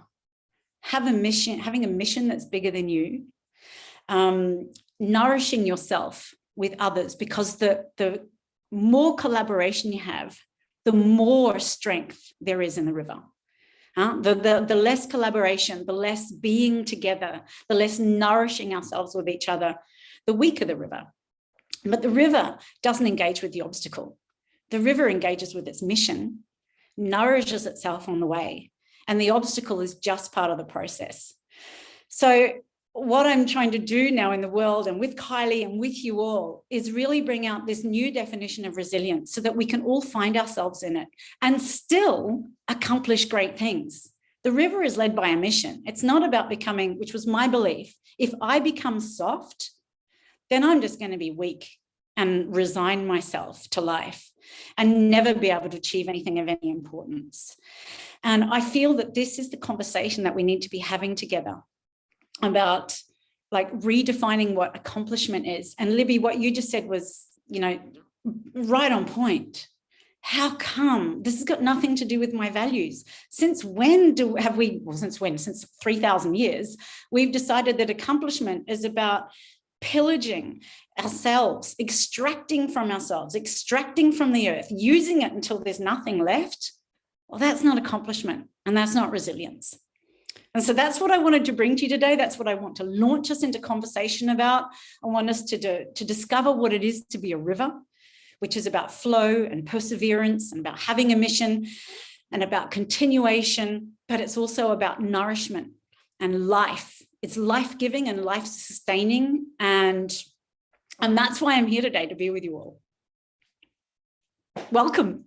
Having a mission that's bigger than you, nourishing yourself with others, because the more collaboration you have, the more strength there is in the river. The less collaboration, the less being together, the less nourishing ourselves with each other, the weaker the river. But the river doesn't engage with the obstacle. The river engages with its mission, nourishes itself on the way, and the obstacle is just part of the process. So what I'm trying to do now in the world and with Kylie and with you all is really bring out this new definition of resilience so that we can all find ourselves in it and still accomplish great things. The river is led by a mission. It's not about becoming, which was my belief, if I become soft, then I'm just going to be weak and resign myself to life and never be able to achieve anything of any importance. And I feel that this is the conversation that we need to be having together about like redefining what accomplishment is. And Libby, what you just said was, right on point. How come? This has got nothing to do with my values. Since 3,000 years, we've decided that accomplishment is about pillaging ourselves, extracting from ourselves, extracting from the earth, using it until there's nothing left, well, that's not accomplishment and that's not resilience. And so that's what I wanted to bring to you today. That's what I want to launch us into conversation about. I want us to discover what it is to be a river, which is about flow and perseverance and about having a mission and about continuation, but it's also about nourishment and life. It's life-giving and life-sustaining. And that's why I'm here today, to be with you all. Welcome.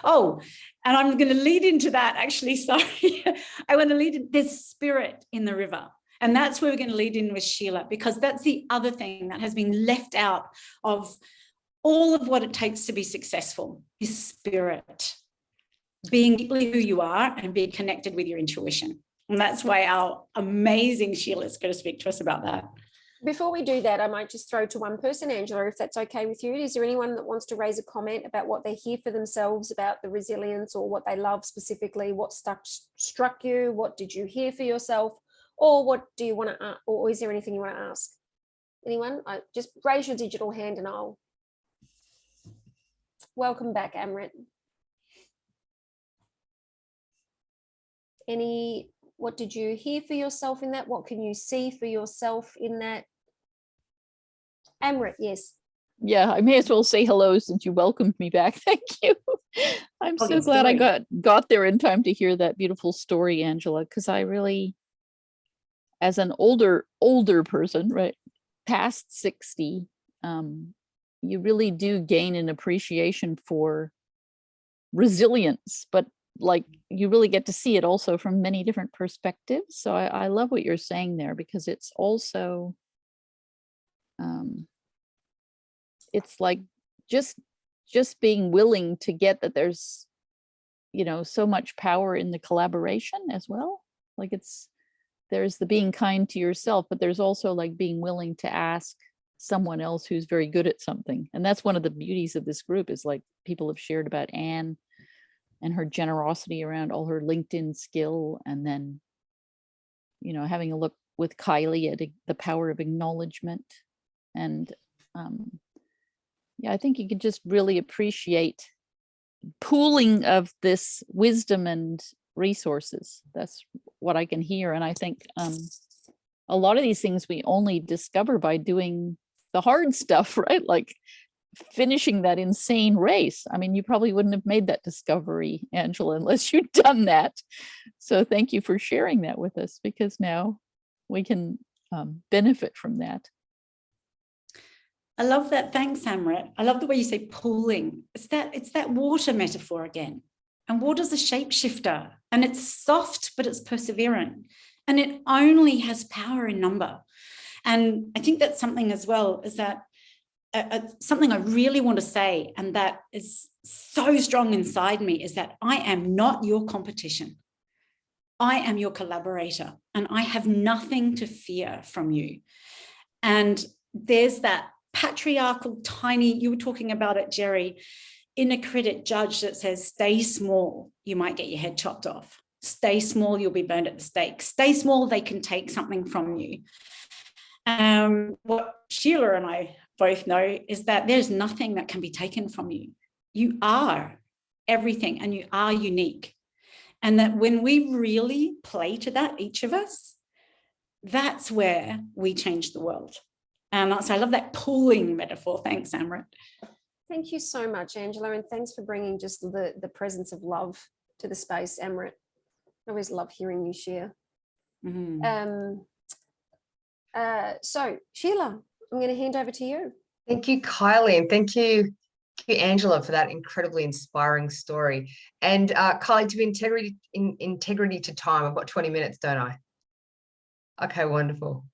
Oh, and I'm going to lead into that, actually, sorry. I want to lead in, there's spirit in the river. And that's where we're going to lead in with Sheila, because that's the other thing that has been left out of all of what it takes to be successful is spirit. Being deeply who you are and being connected with your intuition. And that's why our amazing Sheila is going to speak to us about that. Before we do that, I might just throw to one person, Angela, if that's okay with you. Is there anyone that wants to raise a comment about what they hear for themselves about the resilience, or what they love specifically? What struck you? What did you hear for yourself? Or what do you want to, or is there anything you want to ask? Anyone? Just raise your digital hand and I'll. Welcome back, Amrit. What did you hear for yourself in that? What can you see for yourself in that? Amrit, yes. Yeah, I may as well say hello since you welcomed me back. Thank you. I'm so glad I got there in time to hear that beautiful story, Angela, because I really, as an older person, right, past 60, you really do gain an appreciation for resilience, but like you really get to see it also from many different perspectives. So I love what you're saying there, because it's also it's like just being willing to get that there's, you know, so much power in the collaboration as well. Like there's the being kind to yourself, but there's also like being willing to ask someone else who's very good at something. And that's one of the beauties of this group, is like people have shared about Anne and her generosity around all her LinkedIn skill, and then, you know, having a look with Kylie at the power of acknowledgement. And yeah, I think you can just really appreciate pooling of this wisdom and resources. That's what I can hear. And I think a lot of these things we only discover by doing the hard stuff, right? Like finishing that insane race. I mean, you probably wouldn't have made that discovery, Angela, unless you'd done that. So thank you for sharing that with us, because now we can benefit from that. I love that. Thanks, Amrit. I love the way you say pooling. It's that water metaphor again. And water's a shapeshifter, and it's soft, but it's perseverant. And it only has power in number. And I think that's something as well, is that something I really want to say, and that is so strong inside me, is that I am not your competition. I am your collaborator, and I have nothing to fear from you. And there's that patriarchal, tiny, you were talking about it, Jerry, inner critic judge that says, stay small, you might get your head chopped off. Stay small, you'll be burned at the stake. Stay small, they can take something from you. What Sheila and I both know is that there's nothing that can be taken from you. You are everything, and you are unique. And that when we really play to that, each of us, that's where we change the world. And so I love that pooling metaphor. Thanks, Amrit. Thank you so much, Angela. And thanks for bringing just the presence of love to the space, Amrit. I always love hearing you share. Mm-hmm. So Sheila, I'm going to hand over to you. Thank you, Kylie, and thank you, Angela, for that incredibly inspiring story. And Kylie, to be integrity to time, I've got 20 minutes, don't I? Okay, wonderful.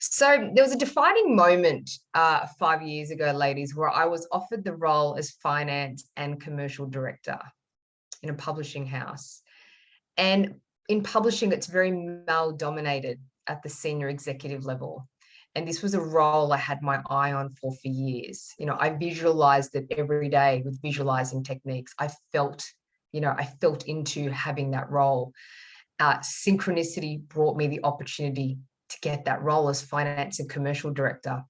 So there was a defining moment 5 years ago, ladies, where I was offered the role as finance and commercial director in a publishing house. And in publishing, it's very male-dominated at the senior executive level. And this was a role I had my eye on for years. You know, I visualized it every day with visualizing techniques. I felt into having that role. Synchronicity brought me the opportunity to get that role as finance and commercial director.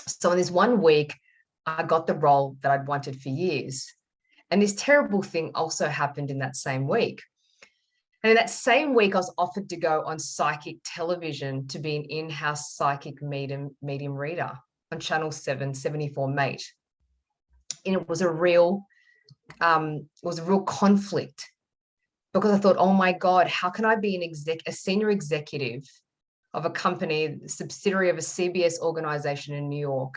So in this 1 week, I got the role that I'd wanted for years. And this terrible thing also happened in that same week. And in that same week, I was offered to go on psychic television to be an in-house psychic medium reader on Channel 7, 74 Mate. And it was a real conflict, because I thought, oh my God, how can I be a senior executive of a company, subsidiary of a CBS organization in New York,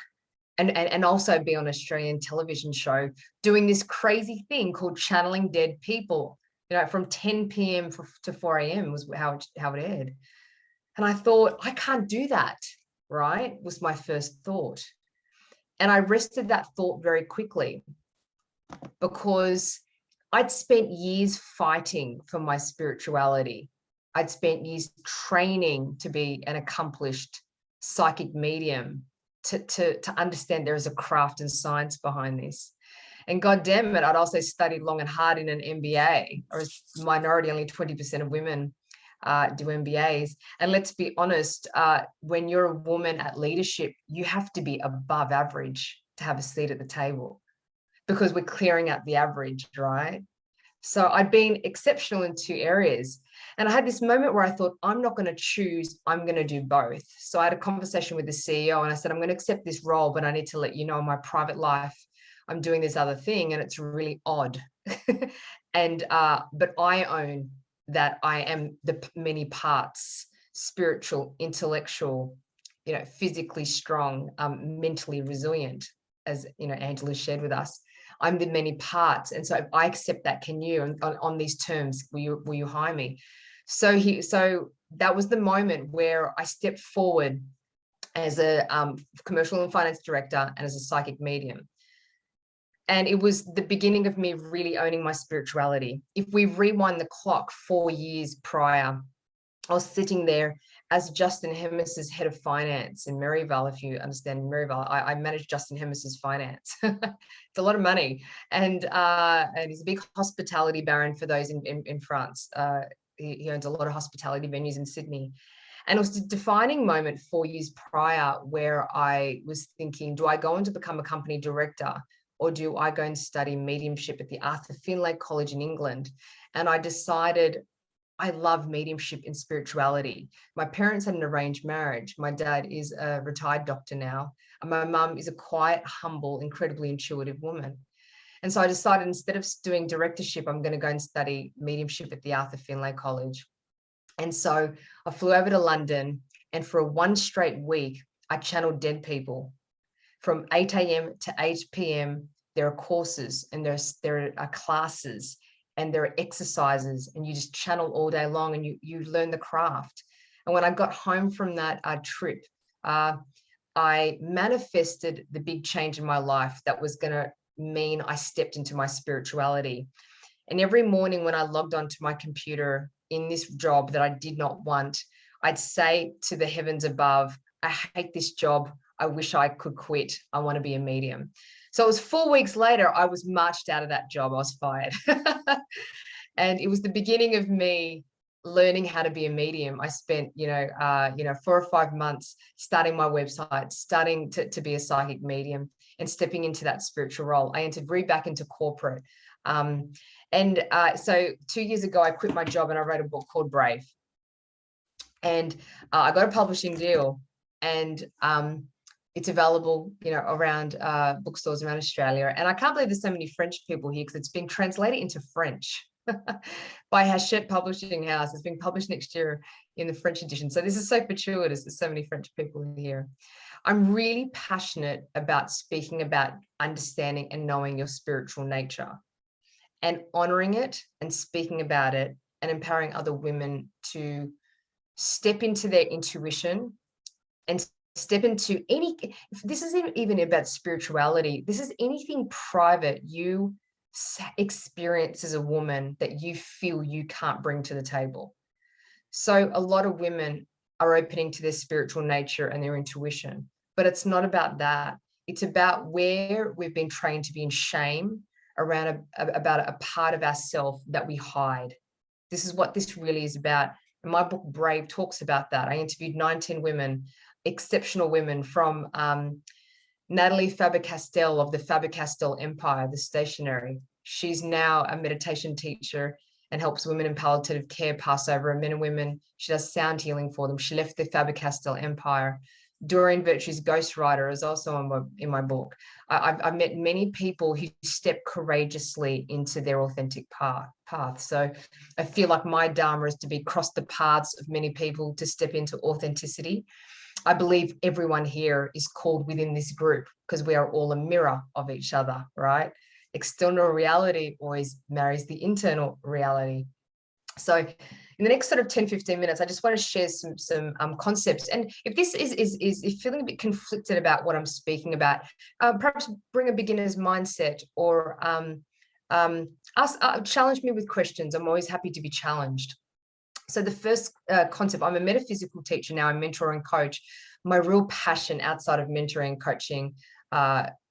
and also be on an Australian television show doing this crazy thing called channeling dead people, from 10 p.m. to 4 a.m. was how it aired. And I thought, I can't do that, right? Was my first thought. And I rested that thought very quickly, because I'd spent years fighting for my spirituality. I'd spent years training to be an accomplished psychic medium, to understand there is a craft and science behind this. And God damn it, I'd also studied long and hard in an MBA, or as minority, only 20% of women do MBAs. And let's be honest, when you're a woman at leadership, you have to be above average to have a seat at the table, because we're clearing out the average, right? So I'd been exceptional in 2 areas. And I had this moment where I thought, I'm not going to choose, I'm going to do both. So I had a conversation with the CEO and I said, I'm going to accept this role, but I need to let you know in my private life, I'm doing this other thing and it's really odd. And, but I own that I am the many parts, spiritual, intellectual, physically strong, mentally resilient, as, Angela shared with us. I'm the many parts. And so if I accept that, can you, on these terms, will you hire me? So that was the moment where I stepped forward as a commercial and finance director and as a psychic medium. And it was the beginning of me really owning my spirituality. If we rewind the clock 4 years prior, I was sitting there as Justin Hemis's head of finance in Maryvale. If you understand Maryvale, I managed Justin Hemis's finance. It's a lot of money. And he's a big hospitality baron for those in France. He owns a lot of hospitality venues in Sydney. And it was a defining moment 4 years prior where I was thinking, do I go on to become a company director, or do I go and study mediumship at the Arthur Findlay College in England? And I decided I love mediumship and spirituality. My parents had an arranged marriage. My dad is a retired doctor now. And my mum is a quiet, humble, incredibly intuitive woman. And so I decided, instead of doing directorship, I'm going to go and study mediumship at the Arthur Findlay College. And so I flew over to London, and for 1 straight week, I channeled dead people. From 8 a.m. to 8 p.m., there are courses and there are classes and there are exercises, and you just channel all day long and you learn the craft. And when I got home from that trip, I manifested the big change in my life that was going to mean I stepped into my spirituality. And every morning when I logged onto my computer in this job that I did not want, I'd say to the heavens above, I hate this job. I wish I could quit. I want to be a medium. So it was 4 weeks later, I was marched out of that job. I was fired. And it was the beginning of me learning how to be a medium. I spent, 4 or 5 months starting my website, starting to be a psychic medium and stepping into that spiritual role. I entered back into corporate. So 2 years ago, I quit my job and I wrote a book called Brave. And I got a publishing deal, and it's available, around bookstores around Australia. And I can't believe there's so many French people here, because it's been translated into French by Hachette Publishing House. It's being published next year in the French edition. So this is so fortuitous. There's so many French people here. I'm really passionate about speaking about understanding and knowing your spiritual nature, and honoring it and speaking about it, and empowering other women to step into their intuition and step into this isn't even about spirituality. This is anything private you experience as a woman that you feel you can't bring to the table. So a lot of women are opening to their spiritual nature and their intuition, but it's not about that. It's about where we've been trained to be in shame around about a part of ourselves that we hide. This is what this really is about. And my book, Brave, talks about that. I interviewed 19 women, exceptional women, from Natalie Faber-Castell of the Faber-Castell Empire, the stationery. She's now a meditation teacher and helps women in palliative care pass over, and men and women. She does sound healing for them. She left the Faber-Castell Empire. Doreen Virtue's ghostwriter is also in my book. I've met many people who step courageously into their authentic path. So I feel like my dharma is to be cross the paths of many people to step into authenticity. I believe everyone here is called within this group because we are all a mirror of each other, right? External reality always marries the internal reality. So in the next sort of 10, 15 minutes, I just want to share some concepts. And if this is feeling a bit conflicted about what I'm speaking about, perhaps bring a beginner's mindset, or challenge me with questions. I'm always happy to be challenged. So the first concept, I'm a metaphysical teacher now, I'm mentor and coach. My real passion outside of mentoring and coaching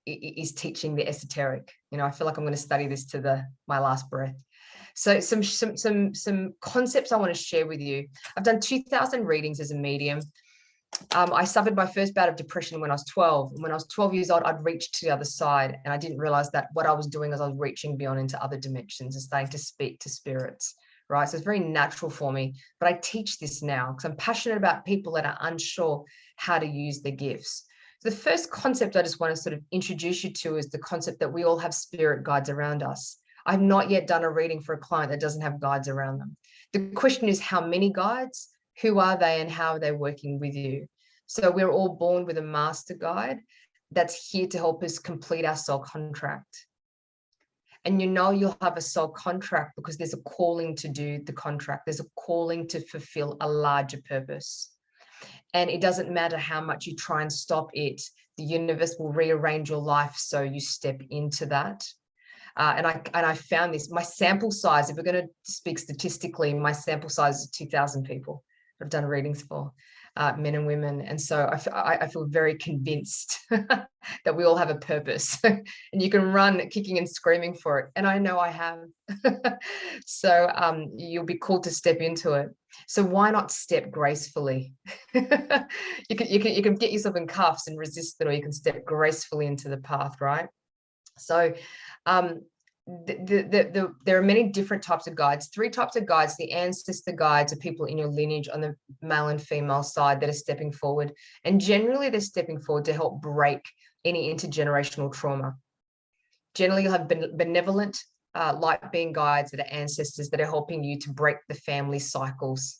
is teaching the esoteric. You know, I feel like I'm going to study this to my last breath. So some concepts I want to share with you. I've done 2,000 readings as a medium. I suffered my first bout of depression when I was 12. And when I was 12 years old, I'd reached to the other side, and I didn't realize that what I was doing is I was reaching beyond into other dimensions and starting to speak to spirits, right? So it's very natural for me, but I teach this now because I'm passionate about people that are unsure how to use their gifts. So the first concept I just want to sort of introduce you to is the concept that we all have spirit guides around us. I've not yet done a reading for a client that doesn't have guides around them. The question is, how many guides, who are they, and how are they working with you? So we're all born with a master guide that's here to help us complete our soul contract. And you know you'll have a soul contract because there's a calling to do the contract. There's a calling to fulfill a larger purpose. And it doesn't matter how much you try and stop it, the universe will rearrange your life so you step into that. And I found this, my sample size, if we're going to speak statistically, my sample size is 2,000 people I've done readings for, men and women. And so I feel very convinced that we all have a purpose and you can run kicking and screaming for it. And I know I have. So you'll be called to step into it. So why not step gracefully? You can get yourself in cuffs and resist it, or you can step gracefully into the path, right? So there are many different types of guides, 3 types of guides. The ancestor guides are people in your lineage on the male and female side that are stepping forward. And generally they're stepping forward to help break any intergenerational trauma. Generally you'll have benevolent light being guides that are ancestors that are helping you to break the family cycles.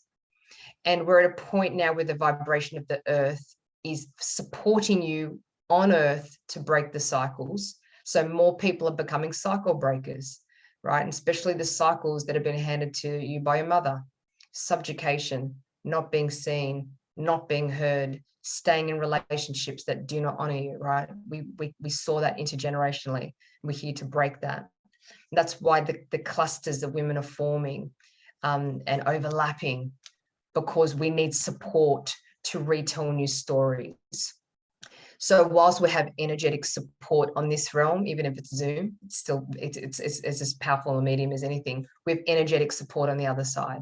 And we're at a point now where the vibration of the earth is supporting you on earth to break the cycles. So more people are becoming cycle breakers, right? And especially the cycles that have been handed to you by your mother. Subjugation, not being seen, not being heard, staying in relationships that do not honor you, right? We saw that intergenerationally. We're here to break that. That's why the clusters of women are forming and overlapping, because we need support to retell new stories. So whilst we have energetic support on this realm, even if it's Zoom, it's still it's as powerful a medium as anything. We have energetic support on the other side.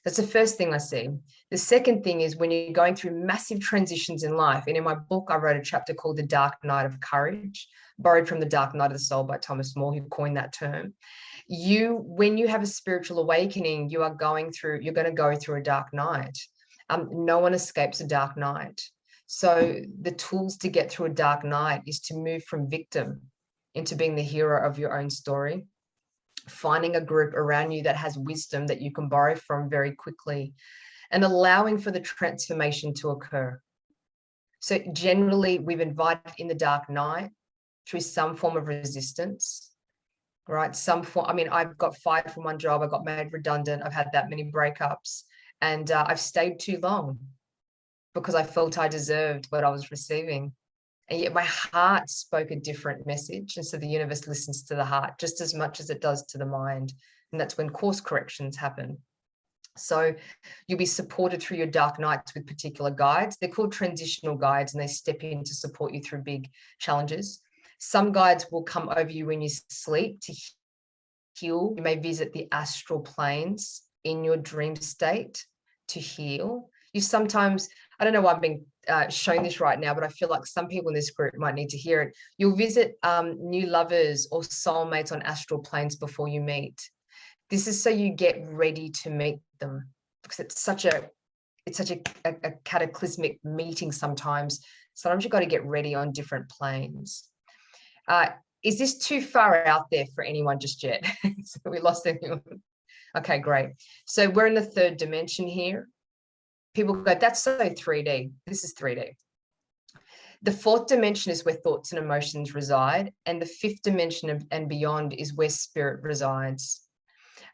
That's the first thing I see. The second thing is when you're going through massive transitions in life, and in my book, I wrote a chapter called The Dark Night of Courage, borrowed from The Dark Night of the Soul by Thomas More, who coined that term. When you have a spiritual awakening, you're going to go through a dark night. No one escapes a dark night. So the tools to get through a dark night is to move from victim into being the hero of your own story, finding a group around you that has wisdom that you can borrow from very quickly, and allowing for the transformation to occur. So generally we've invited in the dark night through some form of resistance, right? I've got fired from one job, I got made redundant, I've had that many breakups, and I've stayed too long because I felt I deserved what I was receiving. And yet my heart spoke a different message. And so the universe listens to the heart just as much as it does to the mind. And that's when course corrections happen. So you'll be supported through your dark nights with particular guides. They're called transitional guides, and they step in to support you through big challenges. Some guides will come over you when you sleep to heal. You may visit the astral planes in your dream state. to heal. You sometimes, I don't know why I'm being shown this right now, but I feel like some people in this group might need to hear it. You'll visit new lovers or soulmates on astral planes before you meet. This is so you get ready to meet them, because it's such a cataclysmic meeting sometimes. Sometimes you've got to get ready on different planes. Is this too far out there for anyone just yet? So we lost anyone. Okay, great. So we're in the third dimension here. People go, that's so 3D. This is 3D. The fourth dimension is where thoughts and emotions reside. And the fifth dimension and beyond is where spirit resides.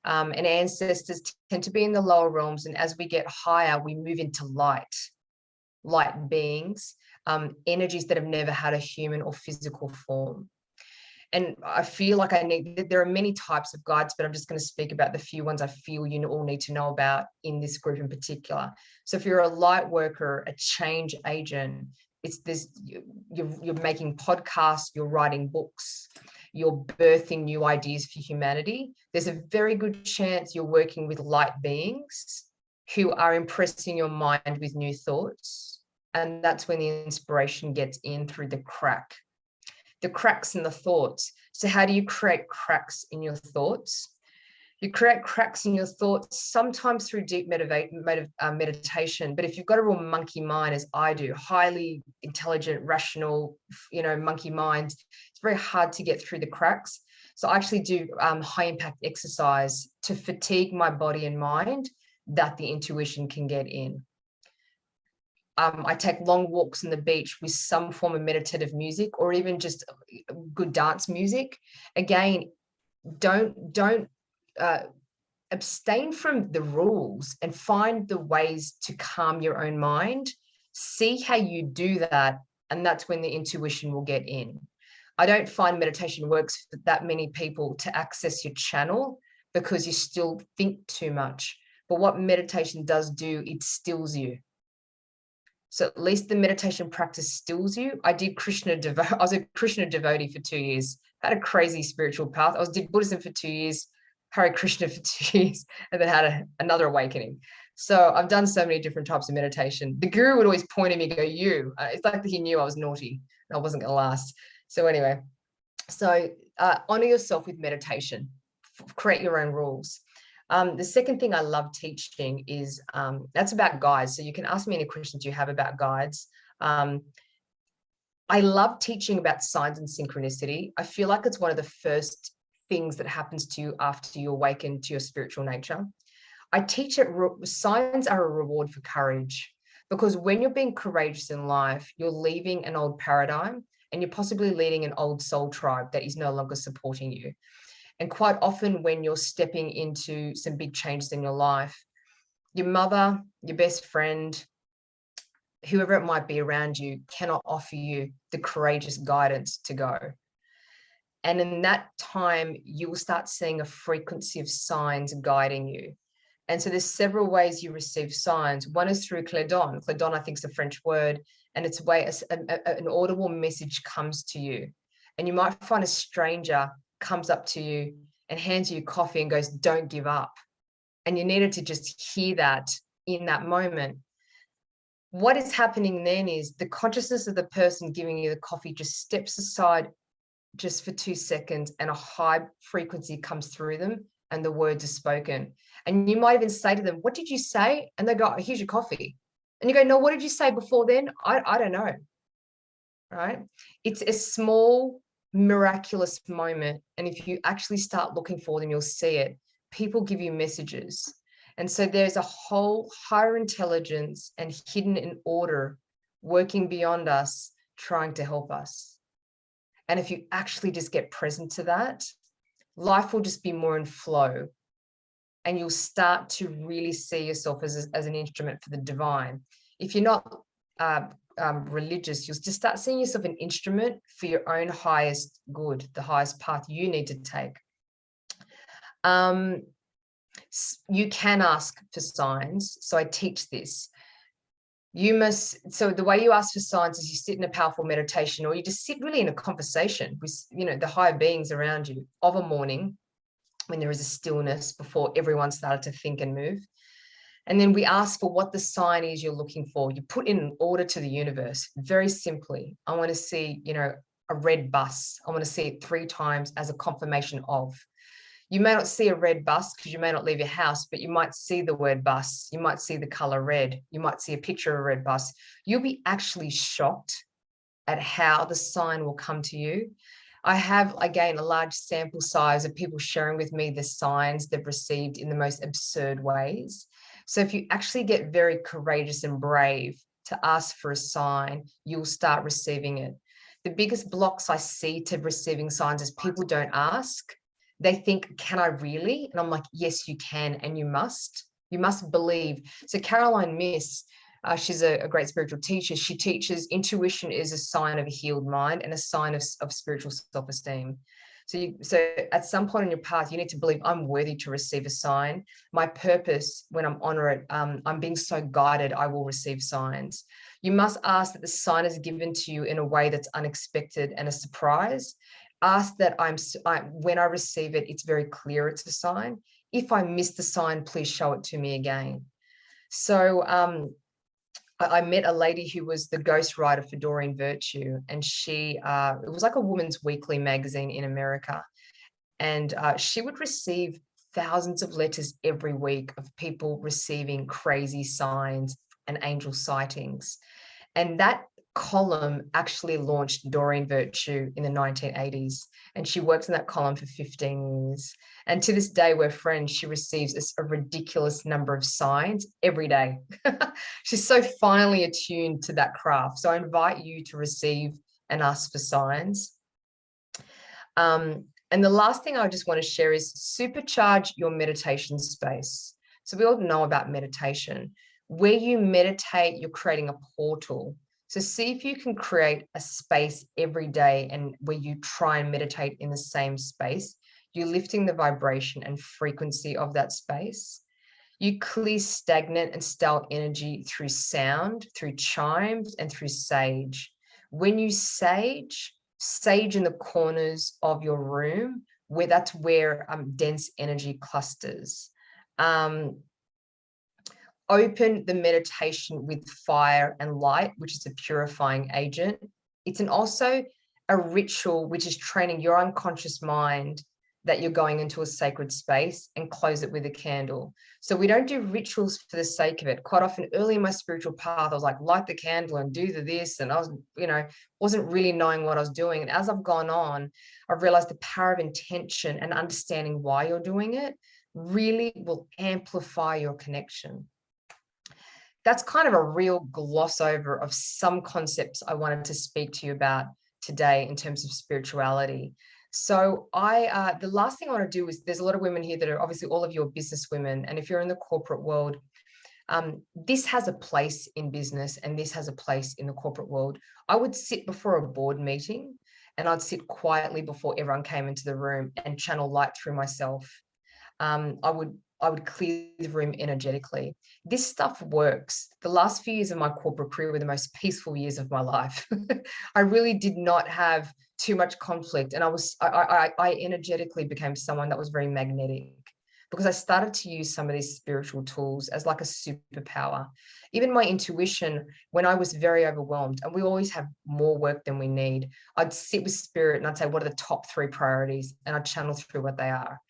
And ancestors tend to be in the lower realms. And as we get higher, we move into light beings, energies that have never had a human or physical form. And I feel like there are many types of guides, but I'm just going to speak about the few ones I feel you all need to know about in this group in particular. So if you're a light worker, a change agent, it's this, you're making podcasts, you're writing books, you're birthing new ideas for humanity. There's a very good chance you're working with light beings who are impressing your mind with new thoughts. And that's when the inspiration gets in through the cracks in the thoughts. So how do you create cracks in your thoughts? You create cracks in your thoughts sometimes through deep meditation. But if you've got a real monkey mind, as I do, highly intelligent, rational, monkey mind, it's very hard to get through the cracks. So I actually do high impact exercise to fatigue my body and mind that the intuition can get in. I take long walks on the beach with some form of meditative music, or even just good dance music. Again, don't abstain from the rules and find the ways to calm your own mind. See how you do that, and that's when the intuition will get in. I don't find meditation works for that many people to access your channel because you still think too much. But what meditation does do, it stills you. So at least the meditation practice stills you. I was a Krishna devotee for 2 years. I had a crazy spiritual path. I did Buddhism for 2 years, Hare Krishna for 2 years, and then had another awakening. So I've done so many different types of meditation. The guru would always point at me and go, you. It's like he knew I was naughty and I wasn't going to last. So anyway, honor yourself with meditation. Create your own rules. The second thing I love teaching is that's about guides. So you can ask me any questions you have about guides. I love teaching about signs and synchronicity. I feel like it's one of the first things that happens to you after you awaken to your spiritual nature. I teach that signs are a reward for courage, because when you're being courageous in life, you're leaving an old paradigm and you're possibly leading an old soul tribe that is no longer supporting you. And quite often when you're stepping into some big changes in your life, your mother, your best friend, whoever it might be around you cannot offer you the courageous guidance to go. And in that time, you will start seeing a frequency of signs guiding you. And so there's several ways you receive signs. One is through clairdon. Clairdon, I think, is a French word, and it's a way an audible message comes to you. And you might find a stranger comes up to you and hands you coffee and goes, don't give up. And you needed to just hear that in that moment. What is happening then is the consciousness of the person giving you the coffee just steps aside just for 2 seconds, and a high frequency comes through them and the words are spoken. And you might even say to them, what did you say? And they go, oh, here's your coffee. And you go, no, what did you say before then? I don't know. Right? It's a small, miraculous moment. And if you actually start looking for them, you'll see it. People give you messages. And so there's a whole higher intelligence and hidden in order working beyond us, trying to help us. And if you actually just get present to that, life will just be more in flow. And you'll start to really see yourself as an instrument for the divine. If you're not religious, you'll just start seeing yourself an instrument for your own highest good, the highest path you need to take. You can ask for signs. So I teach this. So the way you ask for signs is you sit in a powerful meditation, or you just sit really in a conversation with, the higher beings around you of a morning when there is a stillness before everyone started to think and move. And then we ask for what the sign is you're looking for. You put in an order to the universe, very simply. I want to see, you know, a red bus. I want to see it 3 times as a confirmation of. You may not see a red bus because you may not leave your house, but you might see the word bus. You might see the color red. You might see a picture of a red bus. You'll be actually shocked at how the sign will come to you. I have, again, a large sample size of people sharing with me the signs they've received in the most absurd ways. So if you actually get very courageous and brave to ask for a sign, you'll start receiving it. The biggest blocks I see to receiving signs is people don't ask. They think, can I really? And I'm like, yes, you can, and you must. You must believe. So Caroline Miss, she's a great spiritual teacher. She teaches intuition is a sign of a healed mind and a sign of spiritual self-esteem. So at some point in your path, you need to believe I'm worthy to receive a sign. My purpose, when I'm honor it, I'm being so guided, I will receive signs. You must ask that the sign is given to you in a way that's unexpected and a surprise. Ask that when I receive it, it's very clear it's a sign. If I miss the sign, please show it to me again. So I met a lady who was the ghostwriter for Doreen Virtue, and she, it was like a woman's weekly magazine in America. And she would receive thousands of letters every week of people receiving crazy signs and angel sightings. And that column actually launched Doreen Virtue in the 1980s, and she worked in that column for 15 years. And to this day, we're friends. She receives a ridiculous number of signs every day. She's so finely attuned to that craft. So I invite you to receive and ask for signs. And the last thing I just want to share is supercharge your meditation space. So we all know about meditation. Where you meditate, you're creating a portal. So see if you can create a space every day and where you try and meditate in the same space. You're lifting the vibration and frequency of that space. You clear stagnant and stale energy through sound, through chimes, and through sage. When you sage in the corners of your room, that's where dense energy clusters. Open the meditation with fire and light, which is a purifying agent. It's also a ritual which is training your unconscious mind that you're going into a sacred space, and close it with a candle. So we don't do rituals for the sake of it. Quite often early in my spiritual path, I was like, light the candle and do this. And I was, wasn't really knowing what I was doing. And as I've gone on, I've realized the power of intention and understanding why you're doing it really will amplify your connection. That's kind of a real gloss over of some concepts I wanted to speak to you about today in terms of spirituality. So the last thing I want to do is, there's a lot of women here that are obviously, all of you are business women. And if you're in the corporate world, this has a place in business and this has a place in the corporate world. I would sit before a board meeting and I'd sit quietly before everyone came into the room and channel light through myself. I would clear the room energetically. This stuff works. The last few years of my corporate career were the most peaceful years of my life. I really did not have too much conflict. And I energetically became someone that was very magnetic, because I started to use some of these spiritual tools as like a superpower. Even my intuition, when I was very overwhelmed, and we always have more work than we need, I'd sit with spirit and I'd say, what are the top 3 priorities? And I'd channel through what they are.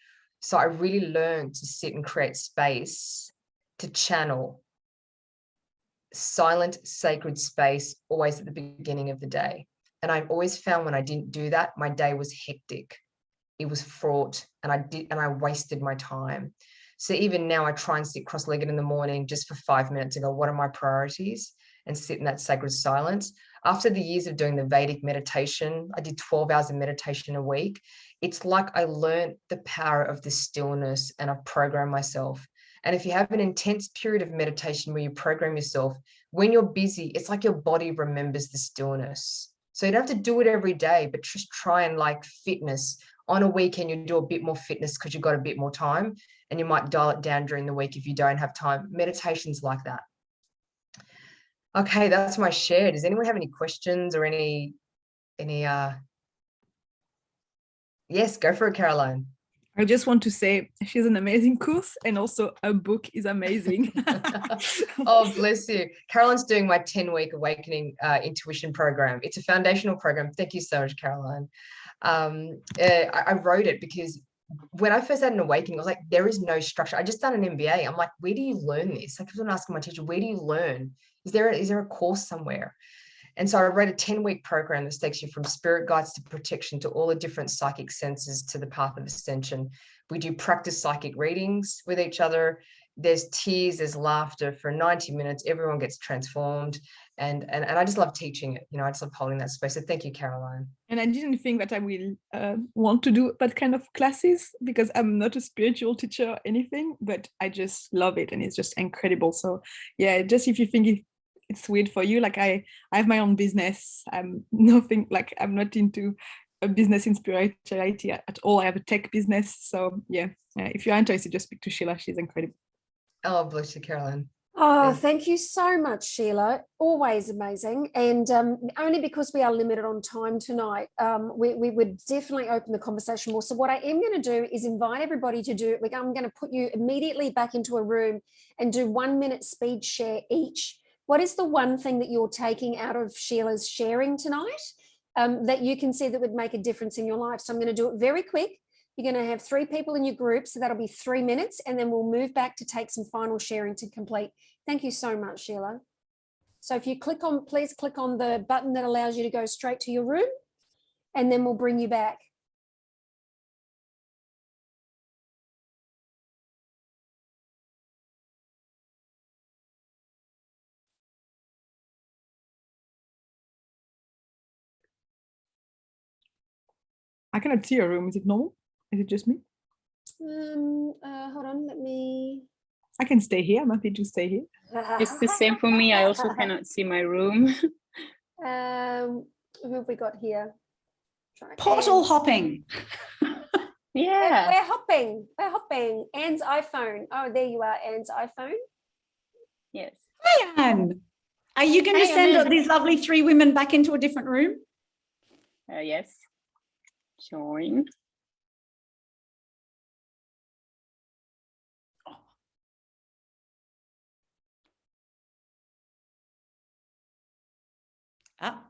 So I really learned to sit and create space to channel. Silent, sacred space, always at the beginning of the day. And I've always found when I didn't do that, my day was hectic. It was fraught, and I wasted my time. So even now I try and sit cross-legged in the morning just for 5 minutes and go, what are my priorities? And sit in that sacred silence. After the years of doing the Vedic meditation, I did 12 hours of meditation a week. It's like I learned the power of the stillness, and I've programmed myself. And if you have an intense period of meditation where you program yourself, when you're busy, it's like your body remembers the stillness. So you don't have to do it every day, but just try and, like fitness, on a weekend, you do a bit more fitness because you've got a bit more time, and you might dial it down during the week if you don't have time. Meditation's like that. Okay, that's my share. Does anyone have any questions or any yes, go for it, Caroline. I just want to say she's an amazing course, and also her book is amazing. Oh, bless you. Caroline's doing my 10-week awakening intuition program. It's a foundational program. Thank you so much, Caroline. I wrote it because when I first had an awakening, I was like, there is no structure. I just done an MBA. I'm like, where do you learn this? I kept on asking my teacher, where do you learn? Is there a course somewhere? And so I wrote a 10-week program that takes you from spirit guides to protection to all the different psychic senses to the path of ascension. We do practice psychic readings with each other. There's tears, there's laughter for 90 minutes. Everyone gets transformed. And I just love teaching it. You know, I just love holding that space. So thank you, Caroline. And I didn't think that I will want to do that kind of classes because I'm not a spiritual teacher or anything, but I just love it. And it's just incredible. So yeah, just if you think it's weird for you, like I have my own business. I'm not into a business in spirituality at all. I have a tech business. So yeah, if you're interested, just speak to Sheila. She's incredible. Oh, bless you, Caroline. Oh, thank you so much, Sheila. Always amazing. And only because we are limited on time tonight, we would definitely open the conversation more. So what I am going to do is invite everybody to do it. I'm going to put you immediately back into a room and do 1 minute speed share each. What is the one thing that you're taking out of Sheila's sharing tonight that you can see that would make a difference in your life? So I'm going to do it very quick. You're going to have 3 people in your group, so that'll be 3 minutes, and then we'll move back to take some final sharing to complete. Thank you so much, Sheila. So if you please click on the button that allows you to go straight to your room, and then we'll bring you back. I cannot see your room. Is it normal? Is it just me? Hold on, let me. I can stay here. I'm happy to stay here. It's the same for me. I also cannot see my room. Who have we got here? Portal hopping. Yeah. We're hopping. We're hopping. Anne's iPhone. Oh, there you are, Anne's iPhone. Yes. Hi, Anne. Are you going to send these lovely 3 women back into a different room? Yes. Join. Ah.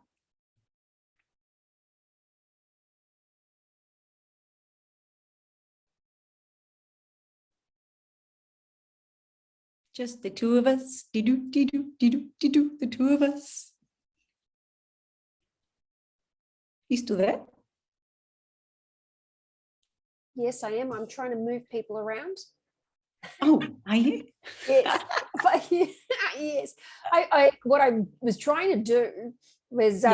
Just the 2 of us. Dee-doo, dee-doo, dee-doo, dee-doo, the 2 of us. You still there? Yes, I am. I'm trying to move people around. Oh, are you? Yes. Yes. What I was trying to do was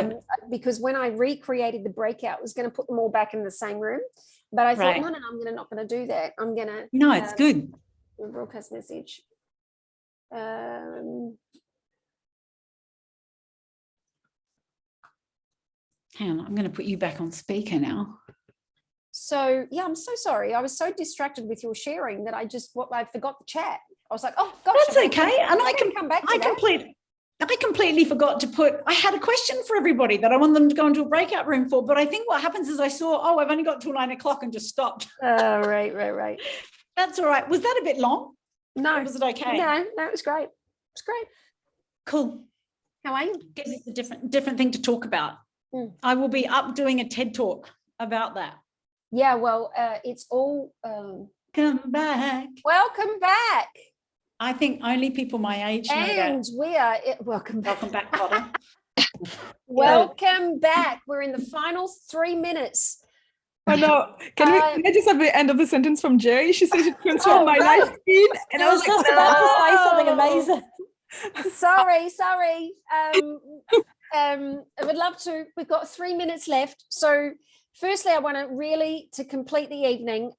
because when I recreated the breakout, I was going to put them all back in the same room. But I thought, no, I'm not going to do that. I'm going to. No, it's good. Broadcast message. Hang on, I'm going to put you back on speaker now. So yeah, I'm so sorry. I was so distracted with your sharing that I forgot the chat. I was like, oh gosh. That's okay. And I can come back to I completely forgot to put, I had a question for everybody that I want them to go into a breakout room for, but I think what happens is I saw, oh, I've only got till 9 o'clock and just stopped. Right. That's all right. Was that a bit long? No. Or was it okay? No, it was great. It's great. Cool. How are you? Gives us a different thing to talk about. I will be up doing a TED talk about that. Yeah, well, it's all come back. Welcome back. I think only people my age know that. And we are welcome back, Potter. Welcome back. We're in the final 3 minutes. Oh no! Can I just have the end of the sentence from Jerry? She said it transformed my life feed, and I was like, just about to say something amazing. Sorry. I would love to. We've got 3 minutes left. So firstly, I want to complete the evening,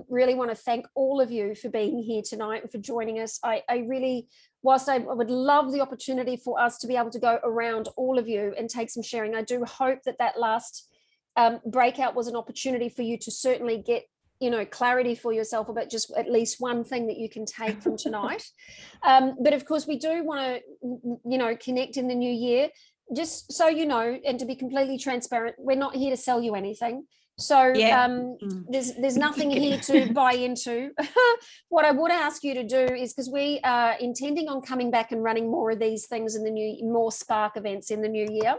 really want to thank all of you for being here tonight and for joining us. I really, whilst I would love the opportunity for us to be able to go around all of you and take some sharing, I do hope that last breakout was an opportunity for you to certainly get clarity for yourself about just at least one thing that you can take from tonight. But of course, we do want to, connect in the new year. just so you know, and to be completely transparent, we're not here to sell you anything. So there's nothing here to buy into. What I would ask you to do is, because we are intending on coming back and running more of these things in the more Spark events in the new year.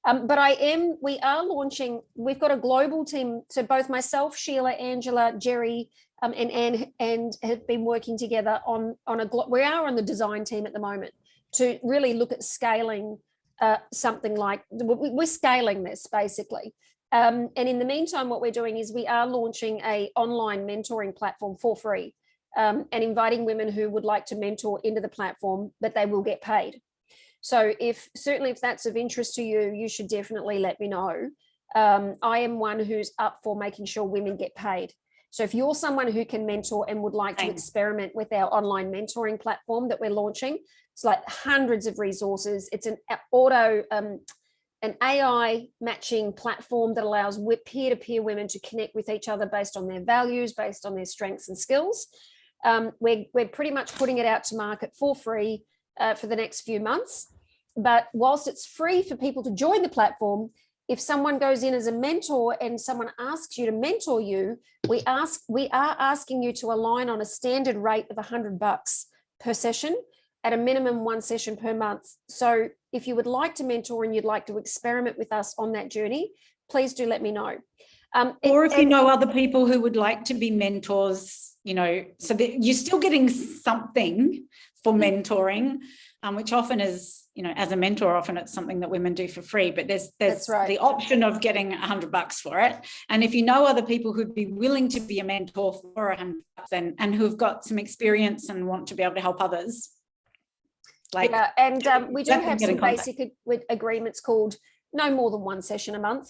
But we are launching, we've got a global team. So both myself, Sheila, Angela, Jerry, and Anne, and have been working together we are on the design team at the moment to really look at scaling something like, we're scaling this basically. And in the meantime, what we're doing is we are launching a online mentoring platform for free, and inviting women who would like to mentor into the platform, but they will get paid. So certainly if that's of interest to you, you should definitely let me know. I am one who's up for making sure women get paid. So if you're someone who can mentor and would like to experiment with our online mentoring platform that we're launching, it's like hundreds of resources. It's an AI matching platform that allows peer-to-peer women to connect with each other based on their values, based on their strengths and skills. We're pretty much putting it out to market for free for the next few months. But whilst it's free for people to join the platform, if someone goes in as a mentor and someone asks you to mentor you, we are asking you to align on a standard rate of $100 per session at a minimum 1 session per month. So if you would like to mentor and you'd like to experiment with us on that journey, please do let me know. Or if you know other people who would like to be mentors, so that you're still getting something for mentoring, which often is, as a mentor, often it's something that women do for free, but there's the option of getting $100 for it. And if you know other people who'd be willing to be a mentor for $100 and who've got some experience and want to be able to help others, we do have some basic agreements called no more than 1 session a month.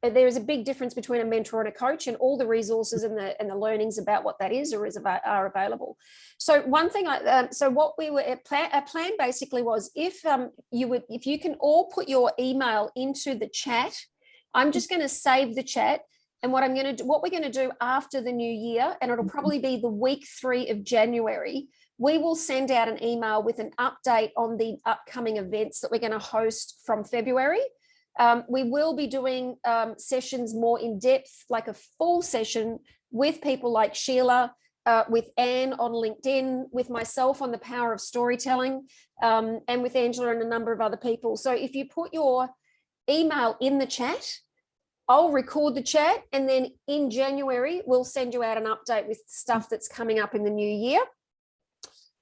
There is a big difference between a mentor and a coach, and all the resources and the learnings about what that is are available. So one thing, what our plan basically was, if you can all put your email into the chat, I'm just going to save the chat. And what we're going to do after the new year, and it'll probably be the week 3 of January, we will send out an email with an update on the upcoming events that we're going to host from February. We will be doing sessions more in depth, like a full session with people like Sheila, with Anne on LinkedIn, with myself on the power of storytelling, and with Angela and a number of other people. So if you put your email in the chat, I'll record the chat, and then in January, we'll send you out an update with stuff that's coming up in the new year.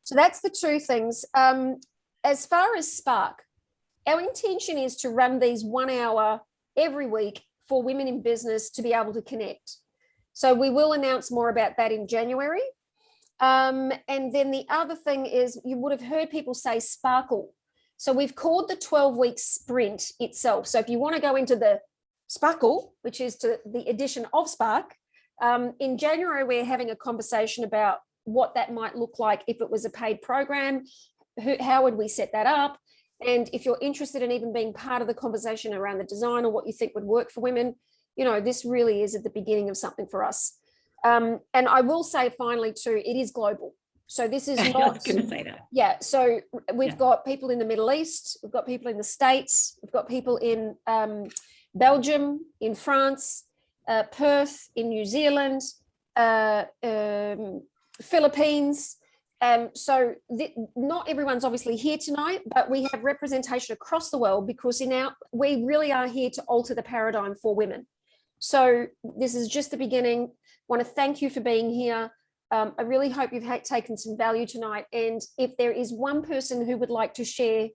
So that's the 2 things. As far as Spark, our intention is to run these 1 hour every week for women in business to be able to connect. So we will announce more about that in January. And then the other thing is, you would have heard people say Sparkle. So we've called the 12-week sprint itself. So if you want to go into the Sparkle, which is to the addition of Spark, in January, we're having a conversation about what that might look like if it was a paid program. How would we set that up? And if you're interested in even being part of the conversation around the design or what you think would work for women, this really is at the beginning of something for us. And I will say finally too, it is global. So this is not— I was going to say that. Yeah. So we've got people in the Middle East, we've got people in the States, we've got people in Belgium, in France, Perth, in New Zealand, Philippines. So not everyone's obviously here tonight, but we have representation across the world, because we really are here to alter the paradigm for women. So this is just the beginning. I want to thank you for being here. I really hope you've taken some value tonight. And if there is one person who would like to share,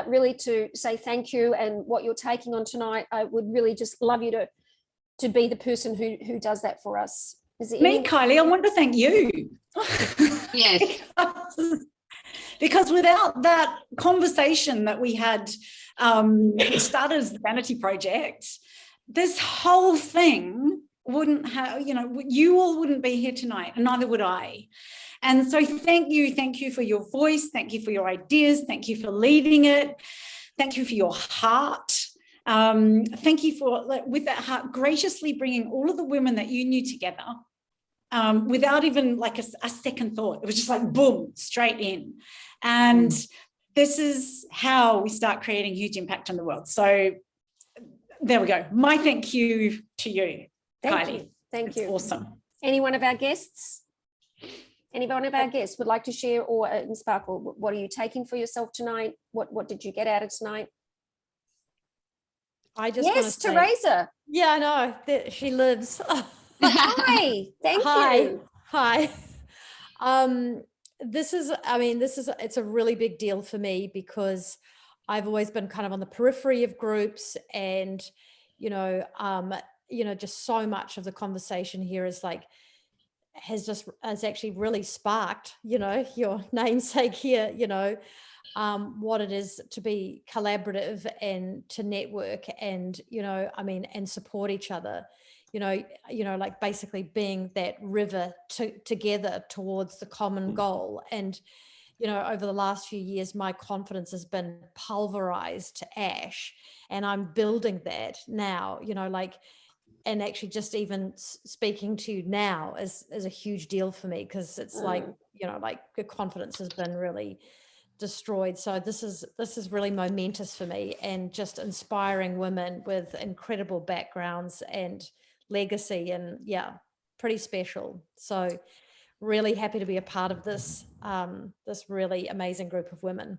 really to say thank you and what you're taking on tonight, I would really just love you to be the person who does that for us. Me, Kylie, I want to thank you. Yes. Because without that conversation that we had, which started as the Vanity Project, this whole thing wouldn't have, you all wouldn't be here tonight, and neither would I. And so thank you for your voice, thank you for your ideas, thank you for leading it, thank you for your heart. Thank you for, with that heart, graciously bringing all of the women that you knew together, without even like a second thought. It was just like boom, straight in. And this is how we start creating huge impact on the world. So there we go. My thank you to you, Thank Kylie. you. Thank you. Awesome. Any one of our guests? Any one of our guests would like to share or Sparkle, what are you taking for yourself tonight? What did you get out of tonight? I just yes, Teresa. Yeah, I know that she lives. Hi, thank you. Hi. It's a really big deal for me because I've always been kind of on the periphery of groups, and just so much of the conversation here is like has actually really sparked, your namesake here, what it is to be collaborative and to network and, and support each other, like basically being that river together towards the common goal. And, over the last few years, my confidence has been pulverized to ash, and I'm building that now, and actually just even speaking to you now is a huge deal for me, because it's like the confidence has been really destroyed. So this is really momentous for me, and just inspiring women with incredible backgrounds and legacy, and pretty special. So really happy to be a part of this this really amazing group of women.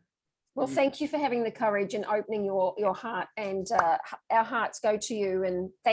Well, thank you for having the courage and opening your heart, and our hearts go to you, and thank